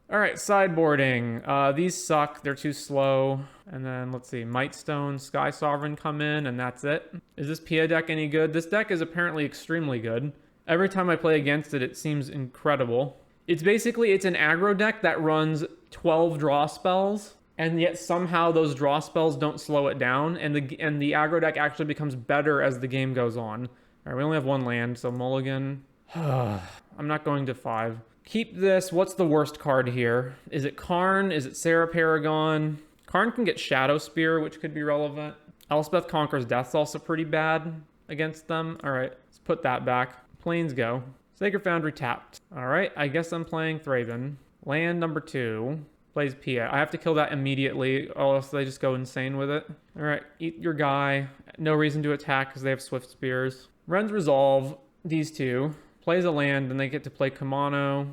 All right, sideboarding. These suck. They're too slow. And then, let's see, Might Stone, Sky Sovereign come in, and that's it. Is this Pia deck any good? This deck is apparently extremely good. Every time I play against it, it seems incredible. It's an aggro deck that runs 12 draw spells, and yet somehow those draw spells don't slow it down, and the aggro deck actually becomes better as the game goes on. All right, we only have 1 land, so mulligan. I'm not going to 5. Keep this. What's the worst card here? Is it Karn? Is it Sarah Paragon? Karn can get Shadow Spear, which could be relevant. Elspeth Conquers Death's also pretty bad against them. All right, let's put that back. Planes go. Sacred Foundry tapped. All right, I guess I'm playing Thraben. Land number 2. Plays Pia. I have to kill that immediately, or else they just go insane with it. All right, eat your guy. No reason to attack because they have Swift Spears. Ren's Resolve, these two. Plays a land, and they get to play Kamano.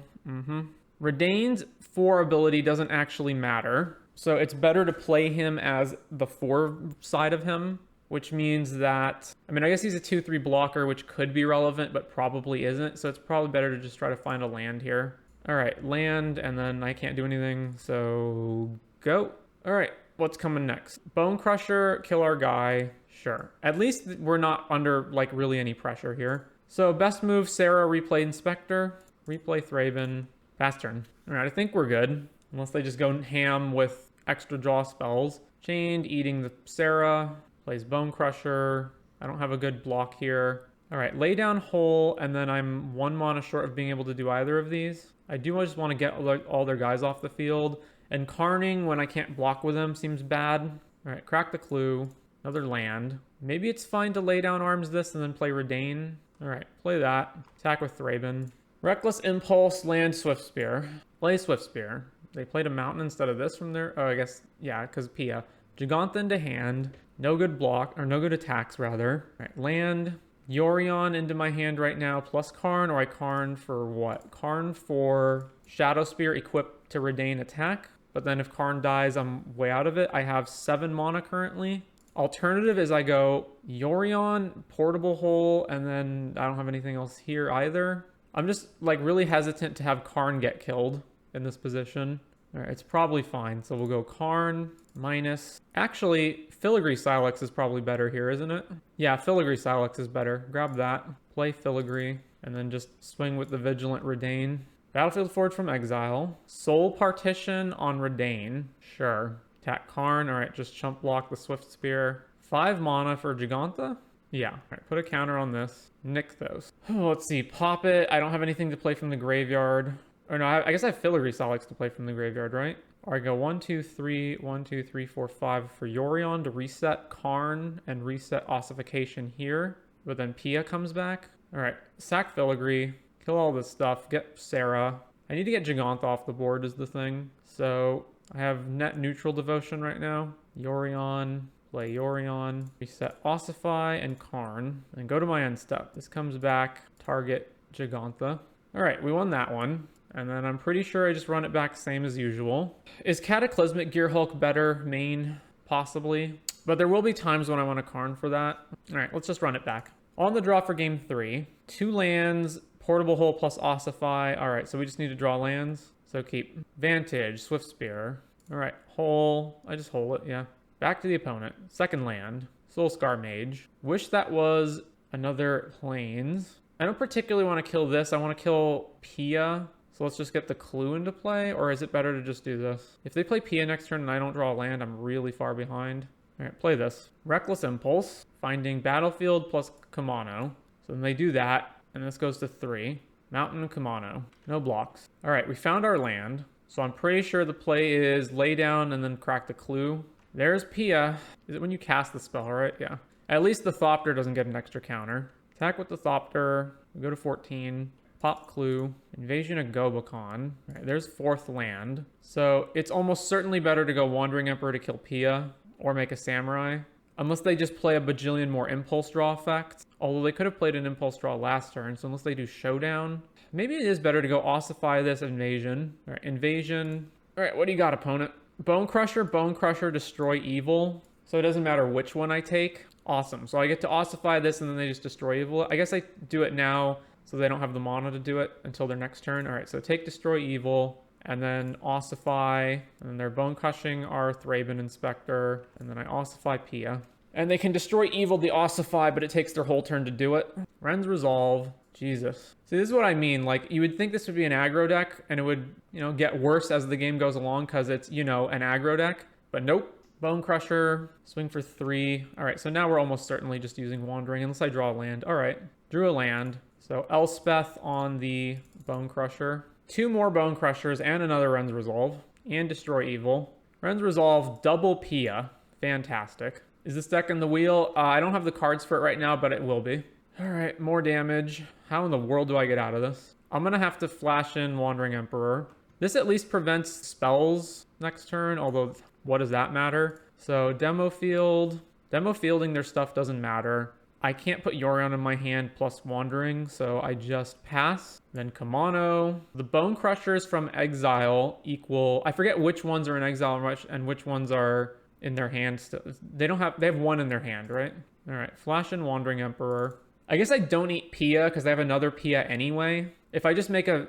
Redain's 4 ability doesn't actually matter. So it's better to play him as the 4 side of him, which means that, I mean, I guess he's a 2/3 blocker, which could be relevant, but probably isn't. So it's probably better to just try to find a land here. All right, land, and then I can't do anything, so go. All right, what's coming next? Bone Crusher, kill our guy. Sure. At least we're not under, like, really any pressure here. So best move, Sarah, replay Inspector, replay Thraben, fast turn. All right, I think we're good, unless they just go ham with extra draw spells. Chained, eating the Sarah, plays Bone Crusher. I don't have a good block here. All right, lay down Hole, and then I'm 1 mana short of being able to do either of these. I do just want to get all their guys off the field, and Carning when I can't block with them seems bad. All right, crack the clue, another land. Maybe it's fine to lay down arms this and then play Redain. All right, play that. Attack with Thraben. Reckless Impulse, land Swift Spear. Play Swift Spear. They played a mountain instead of this from there. Oh, I guess, yeah, because Pia. Gigantha into hand. No good block, or no good attacks, rather. All right, land. Yorion into my hand right now, plus Karn, or I Karn for what? Karn for Shadow Spear equipped to Redain attack. But then if Karn dies, I'm way out of it. I have 7 mana currently. Alternative is I go Yorion, Portable Hole, and then I don't have anything else here either. I'm just like really hesitant to have Karn get killed in this position. All right, it's probably fine. So we'll go Karn minus. Actually, Filigree Silex is probably better here, isn't it? Yeah, Filigree Silex is better. Grab that, play Filigree, and then just swing with the Vigilant Redain. Battlefield Forge from Exile. Soul Partition on Redain. Sure. Attack Karn. All right, just chump block the Swift Spear. 5 mana for Gigantha? Yeah. All right, put a counter on this. Nykthos. Oh, let's see. Pop it. I don't have anything to play from the graveyard. Or no, I guess I have Filigree Silex to play from the graveyard, right? Or I go 1, 2, 3, 1, 2, 3, 4, 5 for Yorion to reset Karn and reset Ossification here. But then Pia comes back. All right, sack Filigree. Kill all this stuff. Get Sarah. I need to get Gigantha off the board is the thing. So I have net neutral devotion right now. Yorion. Play Yorion. Reset Ossify and Karn. And go to my end step. This comes back. Target Gigantha. All right, we won that one. And then I'm pretty sure I just run it back same as usual. Is Cataclysmic Gearhulk better main? Possibly. But there will be times when I want to Karn for that. All right, let's just run it back. On the draw for game 3. 2 lands, Portable Hole plus Ossify. All right, so we just need to draw lands. So keep Vantage, Swift Spear. All right, Hole. I just hole it, yeah. Back to the opponent. Second land, Soulscar Mage. Wish that was another Plains. I don't particularly want to kill this. I want to kill Pia. So let's just get the clue into play, or is it better to just do this? If they play Pia next turn and I don't draw a land, I'm really far behind. All right, play this. Reckless Impulse, finding Battlefield plus Kamano. So then they do that, and this goes to 3. Mountain, Kamano. No blocks. All right, we found our land. So I'm pretty sure the play is lay down and then crack the clue. There's Pia. Is it when you cast the spell, right? Yeah. At least the Thopter doesn't get an extra counter. Attack with the Thopter. We go to 14. Pop clue. Invasion of Gobakon. All right, there's 4th land. So it's almost certainly better to go Wandering Emperor to kill Pia or make a Samurai. Unless they just play a bajillion more Impulse Draw effects. Although they could have played an Impulse Draw last turn, so unless they do Showdown. Maybe it is better to go Ossify this Invasion. All right, Invasion. All right, what do you got, opponent? Bone Crusher, Destroy Evil. So it doesn't matter which one I take. Awesome. So I get to Ossify this and then they just Destroy Evil. I guess I do it now so they don't have the mana to do it until their next turn. All right, so take Destroy Evil and then Ossify. And then they're Bone Crushing our Thraben Inspector. And then I Ossify Pia. And they can Destroy Evil the Ossify, but it takes their whole turn to do it. Ren's Resolve. Jesus. See, this is what I mean. Like, you would think this would be an aggro deck, and it would, get worse as the game goes along because it's, an aggro deck. But nope. Bone Crusher. Swing for 3. All right, so now we're almost certainly just using Wandering, unless I draw a land. All right. Drew a land. So Elspeth on the Bone Crusher. 2 more Bone Crushers and another Ren's Resolve. And Destroy Evil. Ren's Resolve, double Pia. Fantastic. Is this deck in the wheel? I don't have the cards for it right now, but it will be. All right, more damage. How in the world do I get out of this? I'm going to have to flash in Wandering Emperor. This at least prevents spells next turn, although what does that matter? So Demo Field. Demo Fielding their stuff doesn't matter. I can't put Yorion in my hand plus Wandering, so I just pass. Then Kamano. The Bone Crushers from exile equal... I forget which ones are in exile and which ones are in their hand still. They have 1 in their hand, right? All right, flash in Wandering Emperor. I guess I don't eat Pia because they have another Pia anyway. If I just make a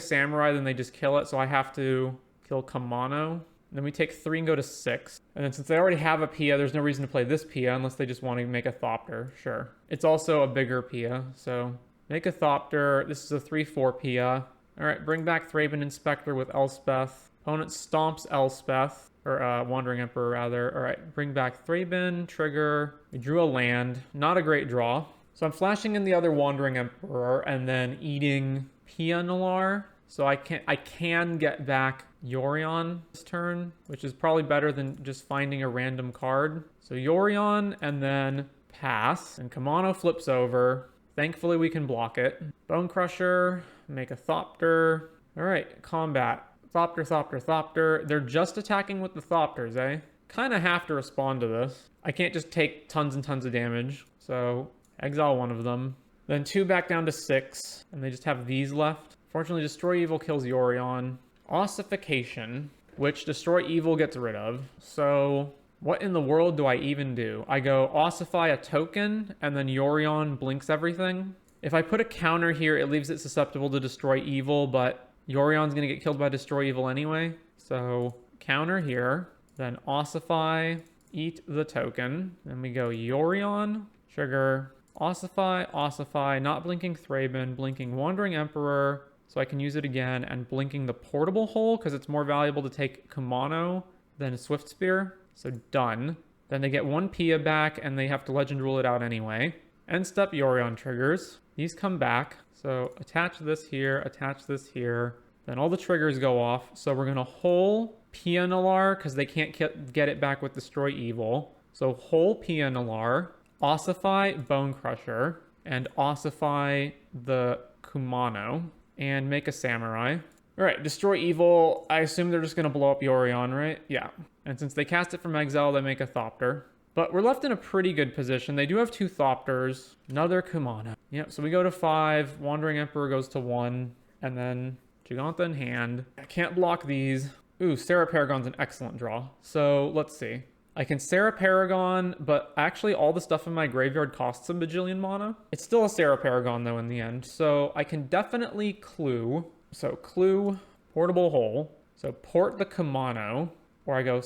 Samurai, then they just kill it, so I have to kill Kamano. Then we take 3 and go to 6. And then since they already have a Pia, there's no reason to play this Pia unless they just want to make a Thopter. Sure. It's also a bigger Pia, so make a Thopter. This is a 3/4 Pia. All right, bring back Thraben Inspector with Elspeth. Opponent stomps Elspeth. Or Wandering Emperor, rather. All right, bring back Thraben, trigger. We drew a land. Not a great draw. So I'm flashing in the other Wandering Emperor and then eating Pia Nalar. So I can get back Yorion this turn, which is probably better than just finding a random card. So Yorion and then pass. And Kamano flips over. Thankfully, we can block it. Bone Crusher, make a Thopter. All right, combat. Thopter. They're just attacking with the Thopters, eh? Kind of have to respond to this. I can't just take tons and tons of damage. So exile 1 of them. Then 2 back down to 6. And they just have these left. Fortunately, Destroy Evil kills Yorion. Ossification, which Destroy Evil gets rid of. So what in the world do I even do? I go Ossify a token, and then Yorion blinks everything. If I put a counter here, it leaves it susceptible to Destroy Evil, but Yorion's going to get killed by Destroy Evil anyway. So counter here, then Ossify, eat the token. Then we go Yorion, trigger, Ossify, not blinking Thraben, blinking Wandering Emperor, so I can use it again, and blinking the Portable Hole because it's more valuable to take Kumano than Swift Spear. So done. Then they get 1 Pia back and they have to Legend Rule it out anyway. End step Yorion triggers. These come back. So attach this here, then all the triggers go off. So we're going to hole Pia Nalar because they can't get it back with Destroy Evil. So hole Pia Nalar, Ossify Bone Crusher, and Ossify the Kumano, and make a Samurai. All right, Destroy Evil. I assume they're just going to blow up Yorion, right? Yeah. And since they cast it from exile, they make a Thopter. But we're left in a pretty good position. They do have 2 Thopters, another Kumano. Yep, so we go to 5, Wandering Emperor goes to 1, and then Giganta in hand. I can't block these. Ooh, Sarah Paragon's an excellent draw. So let's see. I can Sarah Paragon, but actually all the stuff in my graveyard costs a bajillion mana. It's still a Sarah Paragon though in the end. So I can definitely clue. So clue, Portable Hole. So port the Kumano, or I go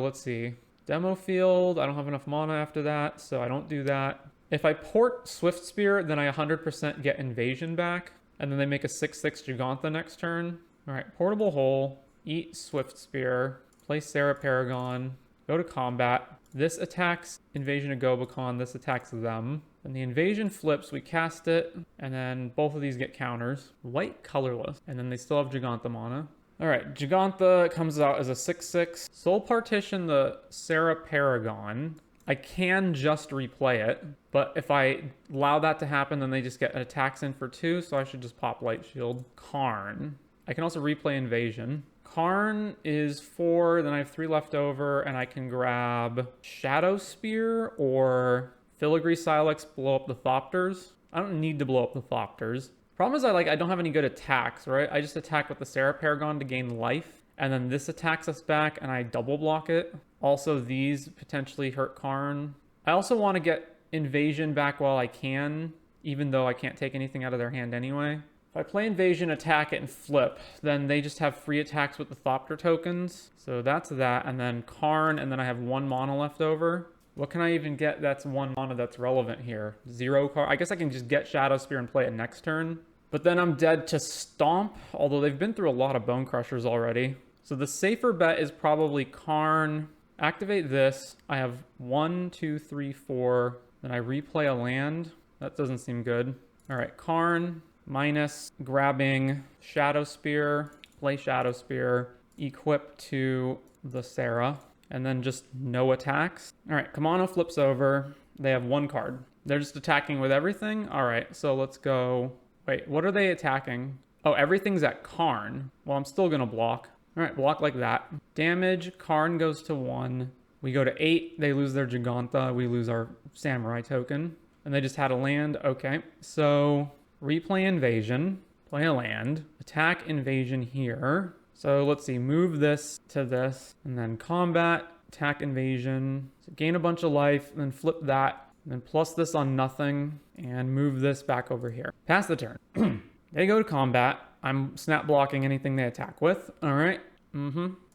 let's see. Demo Field, I don't have enough mana after that, so I don't do that. If I port Swift Spear, then I 100% get Invasion back, and then they make a 6/6 Giganta next turn. All right, Portable Hole, eat Swift Spear, play Sarah Paragon, go to combat. This attacks Invasion of Gobakon. This attacks them. And the invasion flips, we cast it, and then both of these get counters. White colorless. And then they still have Giganta mana. Alright, Giganta comes out as a 6/6. Soul Partition the Sarah Paragon. I can just replay it, but if I allow that to happen, then they just get attacks in for 2, so I should just pop Light Shield. Karn. I can also replay Invasion. Karn is 4, then I have 3 left over, and I can grab Shadow Spear or Filigree Silex, blow up the Thopters. I don't need to blow up the Thopters. Problem is I don't have any good attacks, right? I just attack with the Sarah Paragon to gain life, and then this attacks us back, and I double block it. Also, these potentially hurt Karn. I also want to get Invasion back while I can, even though I can't take anything out of their hand anyway. If I play Invasion, attack it, and flip, then they just have free attacks with the Thopter tokens. So that's that, and then Karn, and then I have 1 mana left over. What can I even get that's 1 mana that's relevant here? 0 Karn. I guess I can just get Shadow Spear and play it next turn. But then I'm dead to Stomp, although they've been through a lot of Bone Crushers already. So the safer bet is probably Karn. Activate this. I have 1, 2, 3, 4. Then I replay a land. That doesn't seem good. All right, Karn minus grabbing Shadow Spear, play Shadow Spear, equip to the Sarah, and then just no attacks. All right, Kamano flips over. They have 1 card. They're just attacking with everything. All right, so let's go. Wait, what are they attacking? Oh, everything's at Karn. Well, I'm still gonna block. All right, block like that. Damage, Karn goes to 1. We go to 8, they lose their Giganta, we lose our Samurai token. And they just had a land, okay. So, replay Invasion, play a land, attack Invasion here. So let's see, move this to this, and then combat, attack Invasion. So gain a bunch of life, and then flip that, and then plus this on nothing, and move this back over here. Pass the turn. They go to combat. I'm snap blocking anything they attack with. All right.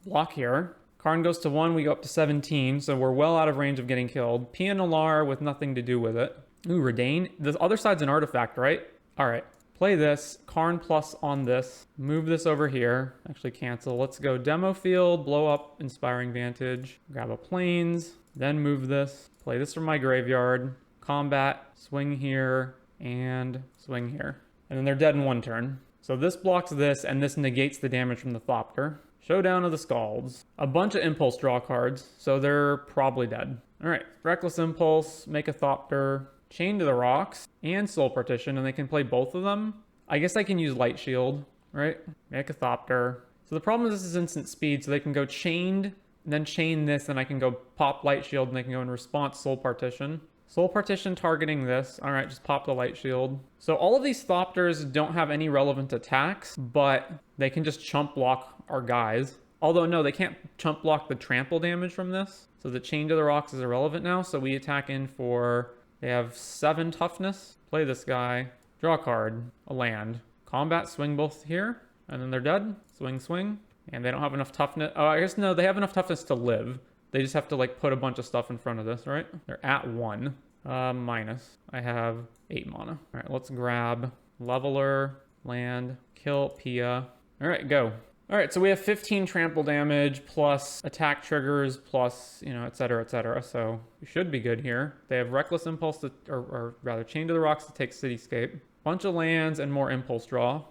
Block here. Karn goes to 1. We go up to 17. So we're well out of range of getting killed. Pia Nalar with nothing to do with it. Ooh, Redain. The other side's an artifact, right? All right. Play this. Karn plus on this. Move this over here. Actually cancel. Let's go Demo Field. Blow up Inspiring Vantage. Grab a Plains. Then move this. Play this from my graveyard. Combat. Swing here. And swing here. And then they're dead in 1 turn. So this blocks this, and this negates the damage from the Thopter. Showdown of the Scalds. A bunch of Impulse draw cards, so they're probably dead. All right, Reckless Impulse, make a Thopter, Chain to the Rocks, and Soul Partition, and they can play both of them. I guess I can use Light Shield, right? Make a Thopter. So the problem is this is instant speed, so they can go Chained, and then chain this, and I can go pop Light Shield, and they can go in response Soul Partition. Soul Partition targeting this. All right, just pop the Light Shield. So all of these Thopters don't have any relevant attacks, but they can just chump block our guys. Although, no, they can't chump block the trample damage from this. So the Chain to the Rocks is irrelevant now. So we attack in for, they have 7 toughness. Play this guy. Draw a card, a land. Combat, swing both here, and then they're dead. Swing, swing. And they don't have enough toughness. Oh, I guess, no, they have enough toughness to live. They just have to like put a bunch of stuff in front of this, right? They're at 1. Minus. I have 8 mana. All right, let's grab Leveler, land, kill Pia. All right, go. All right, so we have 15 trample damage plus attack triggers plus, you know, et cetera, et cetera. So we should be good here. They have Reckless Impulse, to, or rather Chain to the Rocks to take Cityscape. Bunch of lands and more Impulse draw.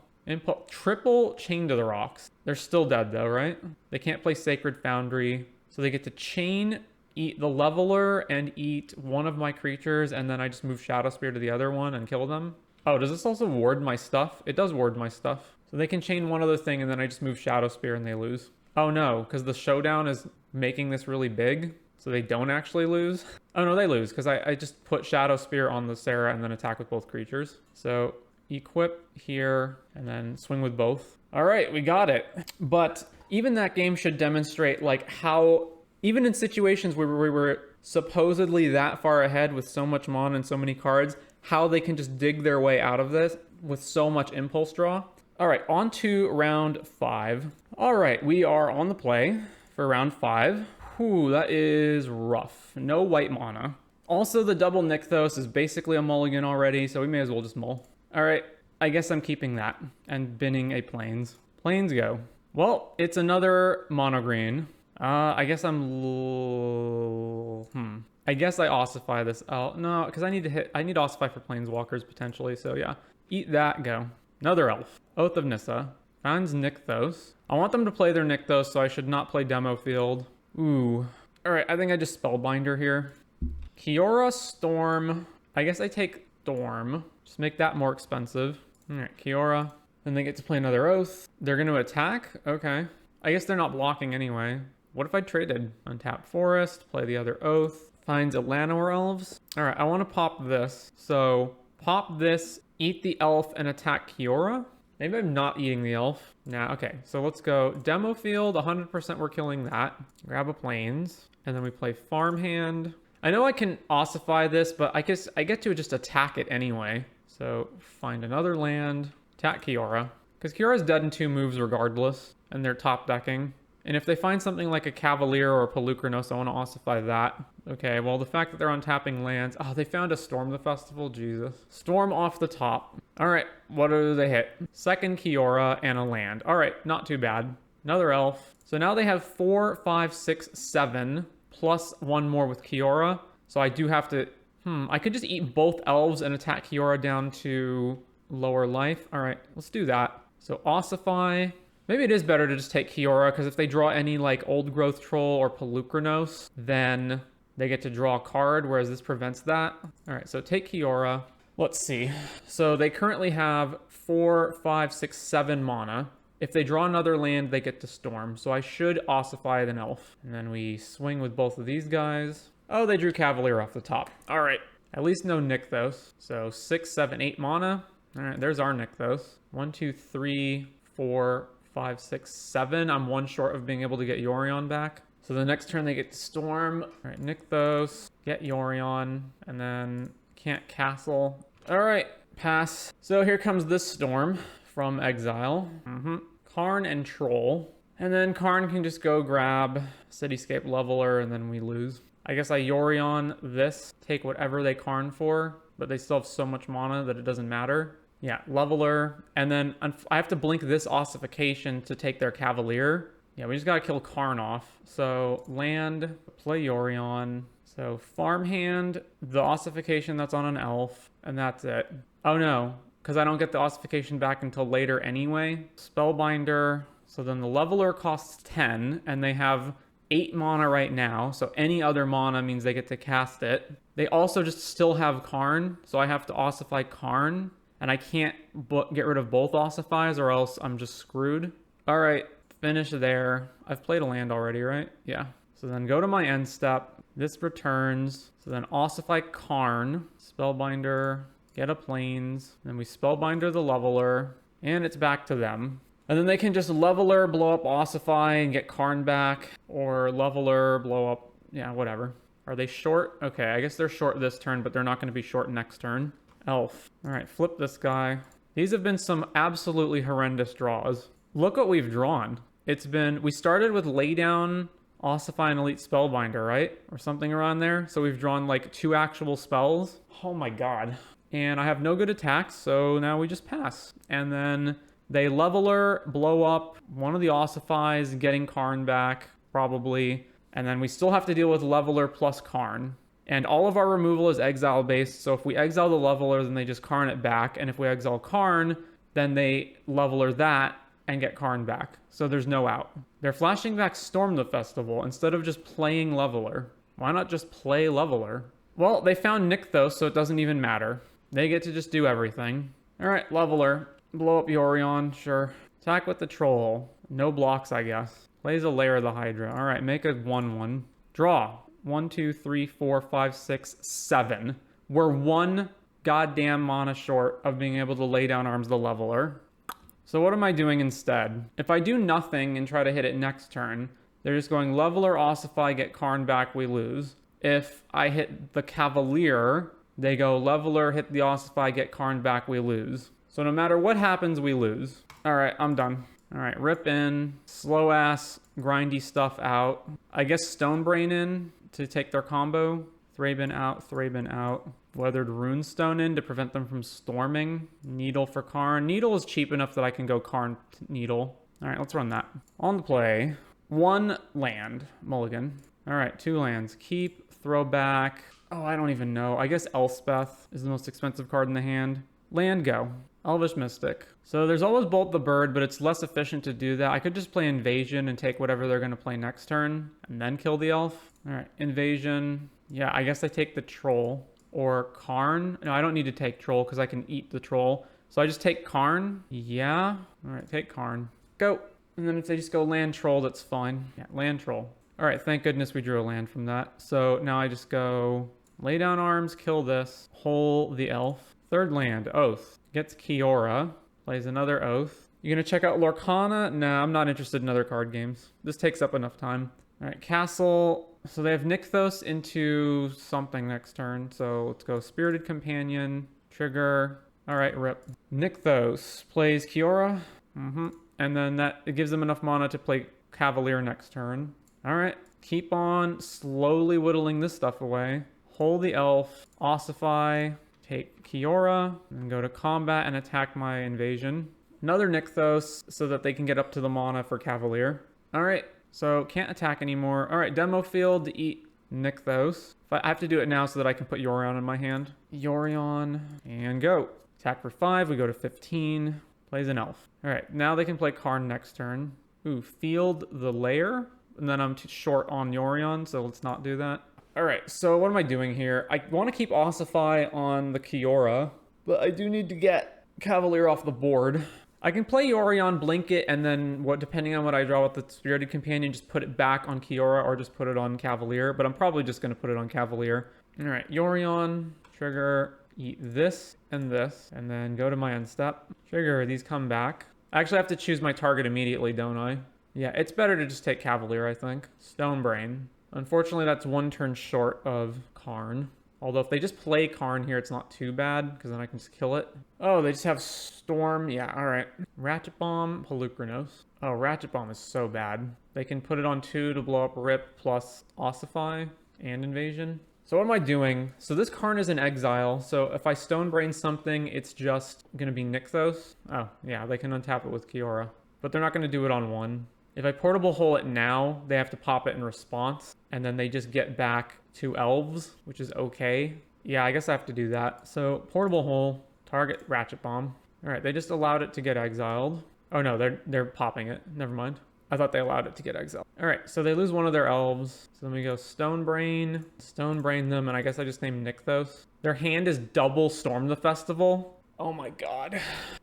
Triple Chain to the Rocks. They're still dead though, right? They can't play Sacred Foundry. So they get to chain, eat the Leveler, and eat one of my creatures, and then I just move Shadow Spear to the other one and kill them. Oh, does this also ward my stuff? It does ward my stuff. So they can chain one other thing, and then I just move Shadow Spear and they lose. Oh no, because the showdown is making this really big, so they don't actually lose. Oh no, they lose, because I just put Shadow Spear on the Sarah and then attack with both creatures. So equip here, and then swing with both. All right, we got it. But even that game should demonstrate like how, even in situations where we were supposedly that far ahead with so much mana and so many cards, how they can just dig their way out of this with so much impulse draw. All right, on to round 5. All right, we are on the play for round 5. Whew, that is rough. No white mana. Also, the double Nykthos is basically a mulligan already, so we may as well just mull. All right, I guess I'm keeping that and binning a Plains. Plains go. Well, it's another mono green. I guess I guess I ossify this elf. No, because I need to ossify for planeswalkers potentially, so yeah. Eat that, go. Another elf. Oath of Nissa. Finds Nykthos. I want them to play their Nykthos, so I should not play Demo Field. Ooh. Alright, I think I just Spellbinder here. Kiora, Storm. I guess I take Storm. Just make that more expensive. Alright, Kiora. Then they get to play another Oath. They're going to attack? Okay. I guess they're not blocking anyway. What if I traded? Untap Forest, play the other Oath. Finds Atlanor Elves. Alright, I want to pop this. So, pop this, eat the elf, and attack Kiora. Maybe I'm not eating the elf. Nah, okay. So let's go Demo Field, 100% we're killing that. Grab a Plains. And then we play Farmhand. I know I can ossify this, but I guess I get to just attack it anyway. So, find another land. Attack Kiora. Because Kiora's dead in 2 moves regardless. And they're top decking. And if they find something like a Cavalier or a Pelucranos, I want to ossify that. Okay, well, the fact that they're untapping lands... Oh, they found a Storm the Festival? Jesus. Storm off the top. All right, what do they hit? Second Kiora and a land. All right, not too bad. Another elf. So now they have 4, 5, 6, 7, plus 1 more with Kiora. So I do have to... I could just eat both elves and attack Kiora down to lower life. All right, let's do that. So ossify... Maybe it is better to just take Kiora, because if they draw any, like, Old Growth Troll or Pelucranos, then they get to draw a card, whereas this prevents that. All right, so take Kiora. Let's see. So they currently have 4, 5, 6, 7 mana. If they draw another land, they get to Storm. So I should ossify an elf. And then we swing with both of these guys. Oh, they drew Cavalier off the top. All right. At least no Nykthos. So 6, 7, 8 mana. All right, there's our Nykthos. 1, 2, 3, 4... 5, 6, 7. I'm 1 short of being able to get Yorion back. So the next turn they get Storm. All right, Nykthos, get Yorion, and then can't castle. All right, pass. So here comes this Storm from Exile. Karn and Troll. And then Karn can just go grab Cityscape Leveler, and then we lose. I guess I Yorion this, take whatever they Karn for, but they still have so much mana that it doesn't matter. Yeah, Leveler, and then I have to blink this ossification to take their Cavalier. Yeah, we just gotta kill Karn off. So, land, play Yorion. So, Farmhand, the ossification that's on an elf, and that's it. Oh no, because I don't get the ossification back until later anyway. Spellbinder, so then the Leveler costs 10, and they have 8 mana right now, so any other mana means they get to cast it. They also just still have Karn, so I have to ossify Karn. And I can't get rid of both ossifies or else I'm just screwed. All right, finish there. I've played a land already, right? Yeah. So then go to my end step. This returns. So then ossify Karn, Spellbinder, get a Plains. Then we Spellbinder the Leveler, and it's back to them. And then they can just Leveler, blow up ossify, and get Karn back. Or Leveler, blow up, yeah, whatever. Are they short? Okay, I guess they're short this turn, but they're not going to be short next turn. Elf. All right, flip this guy. These have been some absolutely horrendous draws. Look what we've drawn. It's been, we started with Laydown, Ossify, and Elite Spellbinder, right? Or something around there. So we've drawn like 2 actual spells. Oh my god. And I have no good attacks, so now we just pass. And then they Leveler, blow up one of the Ossifies, getting Karn back, probably. And then we still have to deal with Leveler plus Karn. And all of our removal is exile based, so if we exile the Leveler, then they just Karn it back. And if we exile Karn, then they Leveler that and get Karn back. So there's no out. They're flashing back Storm the Festival instead of just playing Leveler. Why not just play Leveler? Well, they found Nykthos, so it doesn't even matter. They get to just do everything. All right, Leveler. Blow up Yorion, sure. Attack with the Troll. No blocks, I guess. Plays a Lair of the Hydra. All right, make a 1/1. Draw. 1, 2, 3, 4, 5, 6, 7. We're 1 goddamn mana short of being able to lay down Arms the Leveler. So what am I doing instead? If I do nothing and try to hit it next turn, they're just going Leveler, Ossify, get Karn back, we lose. If I hit the Cavalier, they go Leveler, hit the Ossify, get Karn back, we lose. So no matter what happens, we lose. All right, I'm done. All right, rip in, slow ass, grindy stuff out. I guess Stonebrain in to take their combo. Thraben out. Weathered Runestone in to prevent them from storming. Needle for Karn. Needle is cheap enough that I can go Karn Needle. All right, let's run that. On the play, 1 land. Mulligan. All right, 2 lands. Keep, throw back. Oh, I don't even know. I guess Elspeth is the most expensive card in the hand. Land, go. Elvish Mystic. So there's always Bolt the Bird, but it's less efficient to do that. I could just play Invasion and take whatever they're going to play next turn and then kill the elf. All right, Invasion. Yeah, I guess I take the Troll or Karn. No, I don't need to take Troll because I can eat the Troll. So I just take Karn. Yeah. All right, take Karn. Go. And then if they just go land Troll, that's fine. Yeah, land Troll. All right, thank goodness we drew a land from that. So now I just go lay down arms, kill this, hole the elf. 3rd land, Oath. Gets Kiora, plays another Oath. You gonna check out Lorcana? Nah, I'm not interested in other card games. This takes up enough time. All right, Castle. So they have Nykthos into something next turn. So let's go Spirited Companion, trigger. All right, rip. Nykthos plays Kiora. And then it gives them enough mana to play Cavalier next turn. All right, keep on slowly whittling this stuff away. Hold the elf, ossify, take Kiora, and go to combat and attack my invasion. Another Nykthos so that they can get up to the mana for Cavalier. All right, so can't attack anymore. All right, demo field to eat Nykthos. But I have to do it now so that I can put Yorion in my hand. Yorion, and go. Attack for 5, we go to 15. Plays an elf. All right, now they can play Karn next turn. Ooh, field the lair. And then I'm too short on Yorion, so let's not do that. All right, so what am I doing here? I want to keep Ossify on the Kiora, but I do need to get Cavalier off the board. I can play Yorion, blink it, and then depending on what I draw with the Spirited Companion, just put it back on Kiora or just put it on Cavalier, but I'm probably just going to put it on Cavalier. All right, Yorion, trigger, eat this, and then go to my end step. Trigger, these come back. I actually have to choose my target immediately, don't I? Yeah, it's better to just take Cavalier, I think. Stonebrain. Unfortunately, that's 1 turn short of Karn. Although if they just play Karn here, it's not too bad, because then I can just kill it. Oh, they just have Storm. Yeah, all right. Ratchet Bomb, Pelucranos. Oh, Ratchet Bomb is so bad. They can put it on 2 to blow up Rip plus Ossify and Invasion. So what am I doing? So this Karn is in exile, so if I Stonebrain something, it's just going to be Nykthos. Oh, yeah, they can untap it with Kiora. But they're not going to do it on 1. If I Portable Hole it now, they have to pop it in response, and then they just get back 2 elves, which is okay. Yeah, I guess I have to do that. So Portable Hole, target Ratchet Bomb. All right, they just allowed it to get exiled. Oh no, they're popping it. Never mind. I thought they allowed it to get exiled. All right, so they lose one of their elves. So then we go Stonebrain them, and I guess I just named Nykthos. Their hand is double Storm the Festival. Oh my god.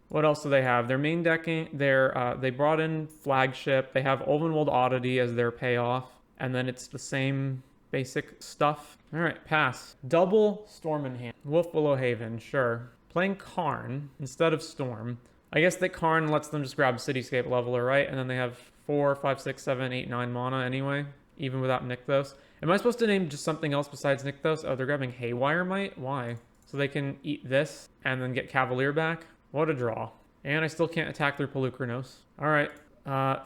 What else do they have? Their main decking, they brought in Flagship. They have Ulvenwold Oddity as their payoff. And then it's the same basic stuff. All right, pass. Double Storm in hand. Wolf Willow Haven, sure. Playing Karn instead of Storm. I guess that Karn lets them just grab Cityscape Leveler, right? And then they have 4, 5, 6, 7, 8, 9 mana anyway, even without Nykthos. Am I supposed to name just something else besides Nykthos? Oh, they're grabbing Haywire Might? Why? So they can eat this and then get Cavalier back? What a draw. And I still can't attack their Pelucranos. All right.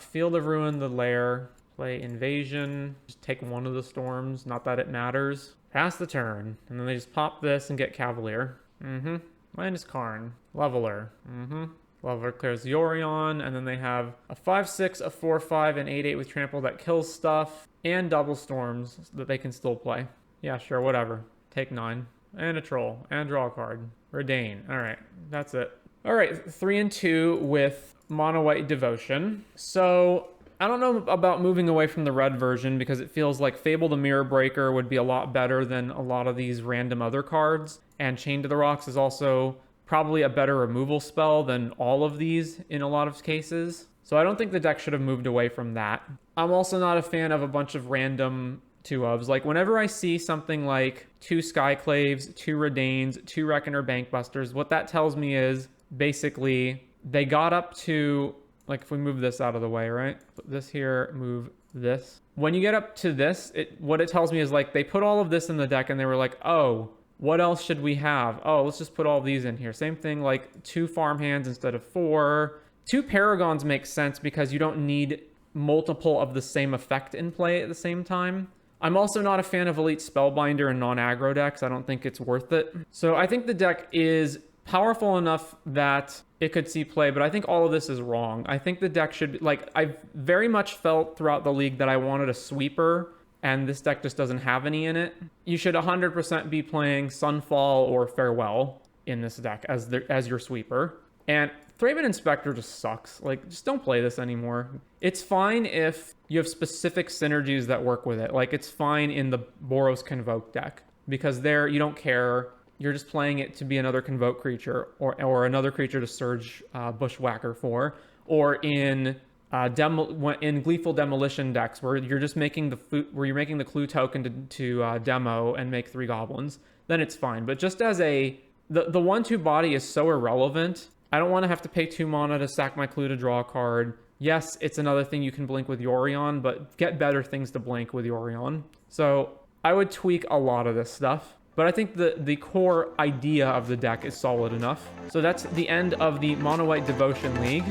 Field of Ruin, the lair. Play Invasion. Just take one of the storms. Not that it matters. Pass the turn. And then they just pop this and get Cavalier. Minus Karn. Leveler. Leveler clears Yorion. And then they have a 5-6, a 4-5, and 8-8 with Trample that kills stuff. And double storms that they can still play. Yeah, sure, whatever. Take 9. And a troll. And draw a card. Redain. Alright, that's it. Alright, 3 and 2 with Mono White Devotion. So, I don't know about moving away from the red version because it feels like Fable the Mirror Breaker would be a lot better than a lot of these random other cards. And Chain to the Rocks is also probably a better removal spell than all of these in a lot of cases. So I don't think the deck should have moved away from that. I'm also not a fan of a bunch of random 2-ofs. Like whenever I see something like 2 Skyclaves, 2 Redains, 2 Reckoner Bankbusters, what that tells me is basically they got up to, like if we move this out of the way, right? Put this here, move this. When you get up to this, what it tells me is like they put all of this in the deck and they were like, oh, what else should we have? Oh, let's just put all these in here. Same thing, like 2 farmhands instead of 4. 2 Paragons makes sense because you don't need multiple of the same effect in play at the same time. I'm also not a fan of Elite Spellbinder and non-aggro decks. I don't think it's worth it. So I think the deck is powerful enough that it could see play, but I think all of this is wrong. I think the deck should, like, I've very much felt throughout the league that I wanted a sweeper, and this deck just doesn't have any in it. You should 100% be playing Sunfall or Farewell in this deck as your sweeper. And Thraben Inspector just sucks. Like, just don't play this anymore. It's fine if you have specific synergies that work with it. Like, it's fine in the Boros Convoke deck, because there you don't care. You're just playing it to be another Convoke creature or another creature to Surge Bushwhacker for, or in Gleeful Demolition decks where you're just making the clue token to demo and make 3 goblins. Then it's fine. But just as the 1/2 body is so irrelevant. I don't want to have to pay 2 mana to sack my clue to draw a card. Yes, it's another thing you can blink with Yorion, but get better things to blink with Yorion. So I would tweak a lot of this stuff. But I think the core idea of the deck is solid enough. So that's the end of the Mono White Devotion League.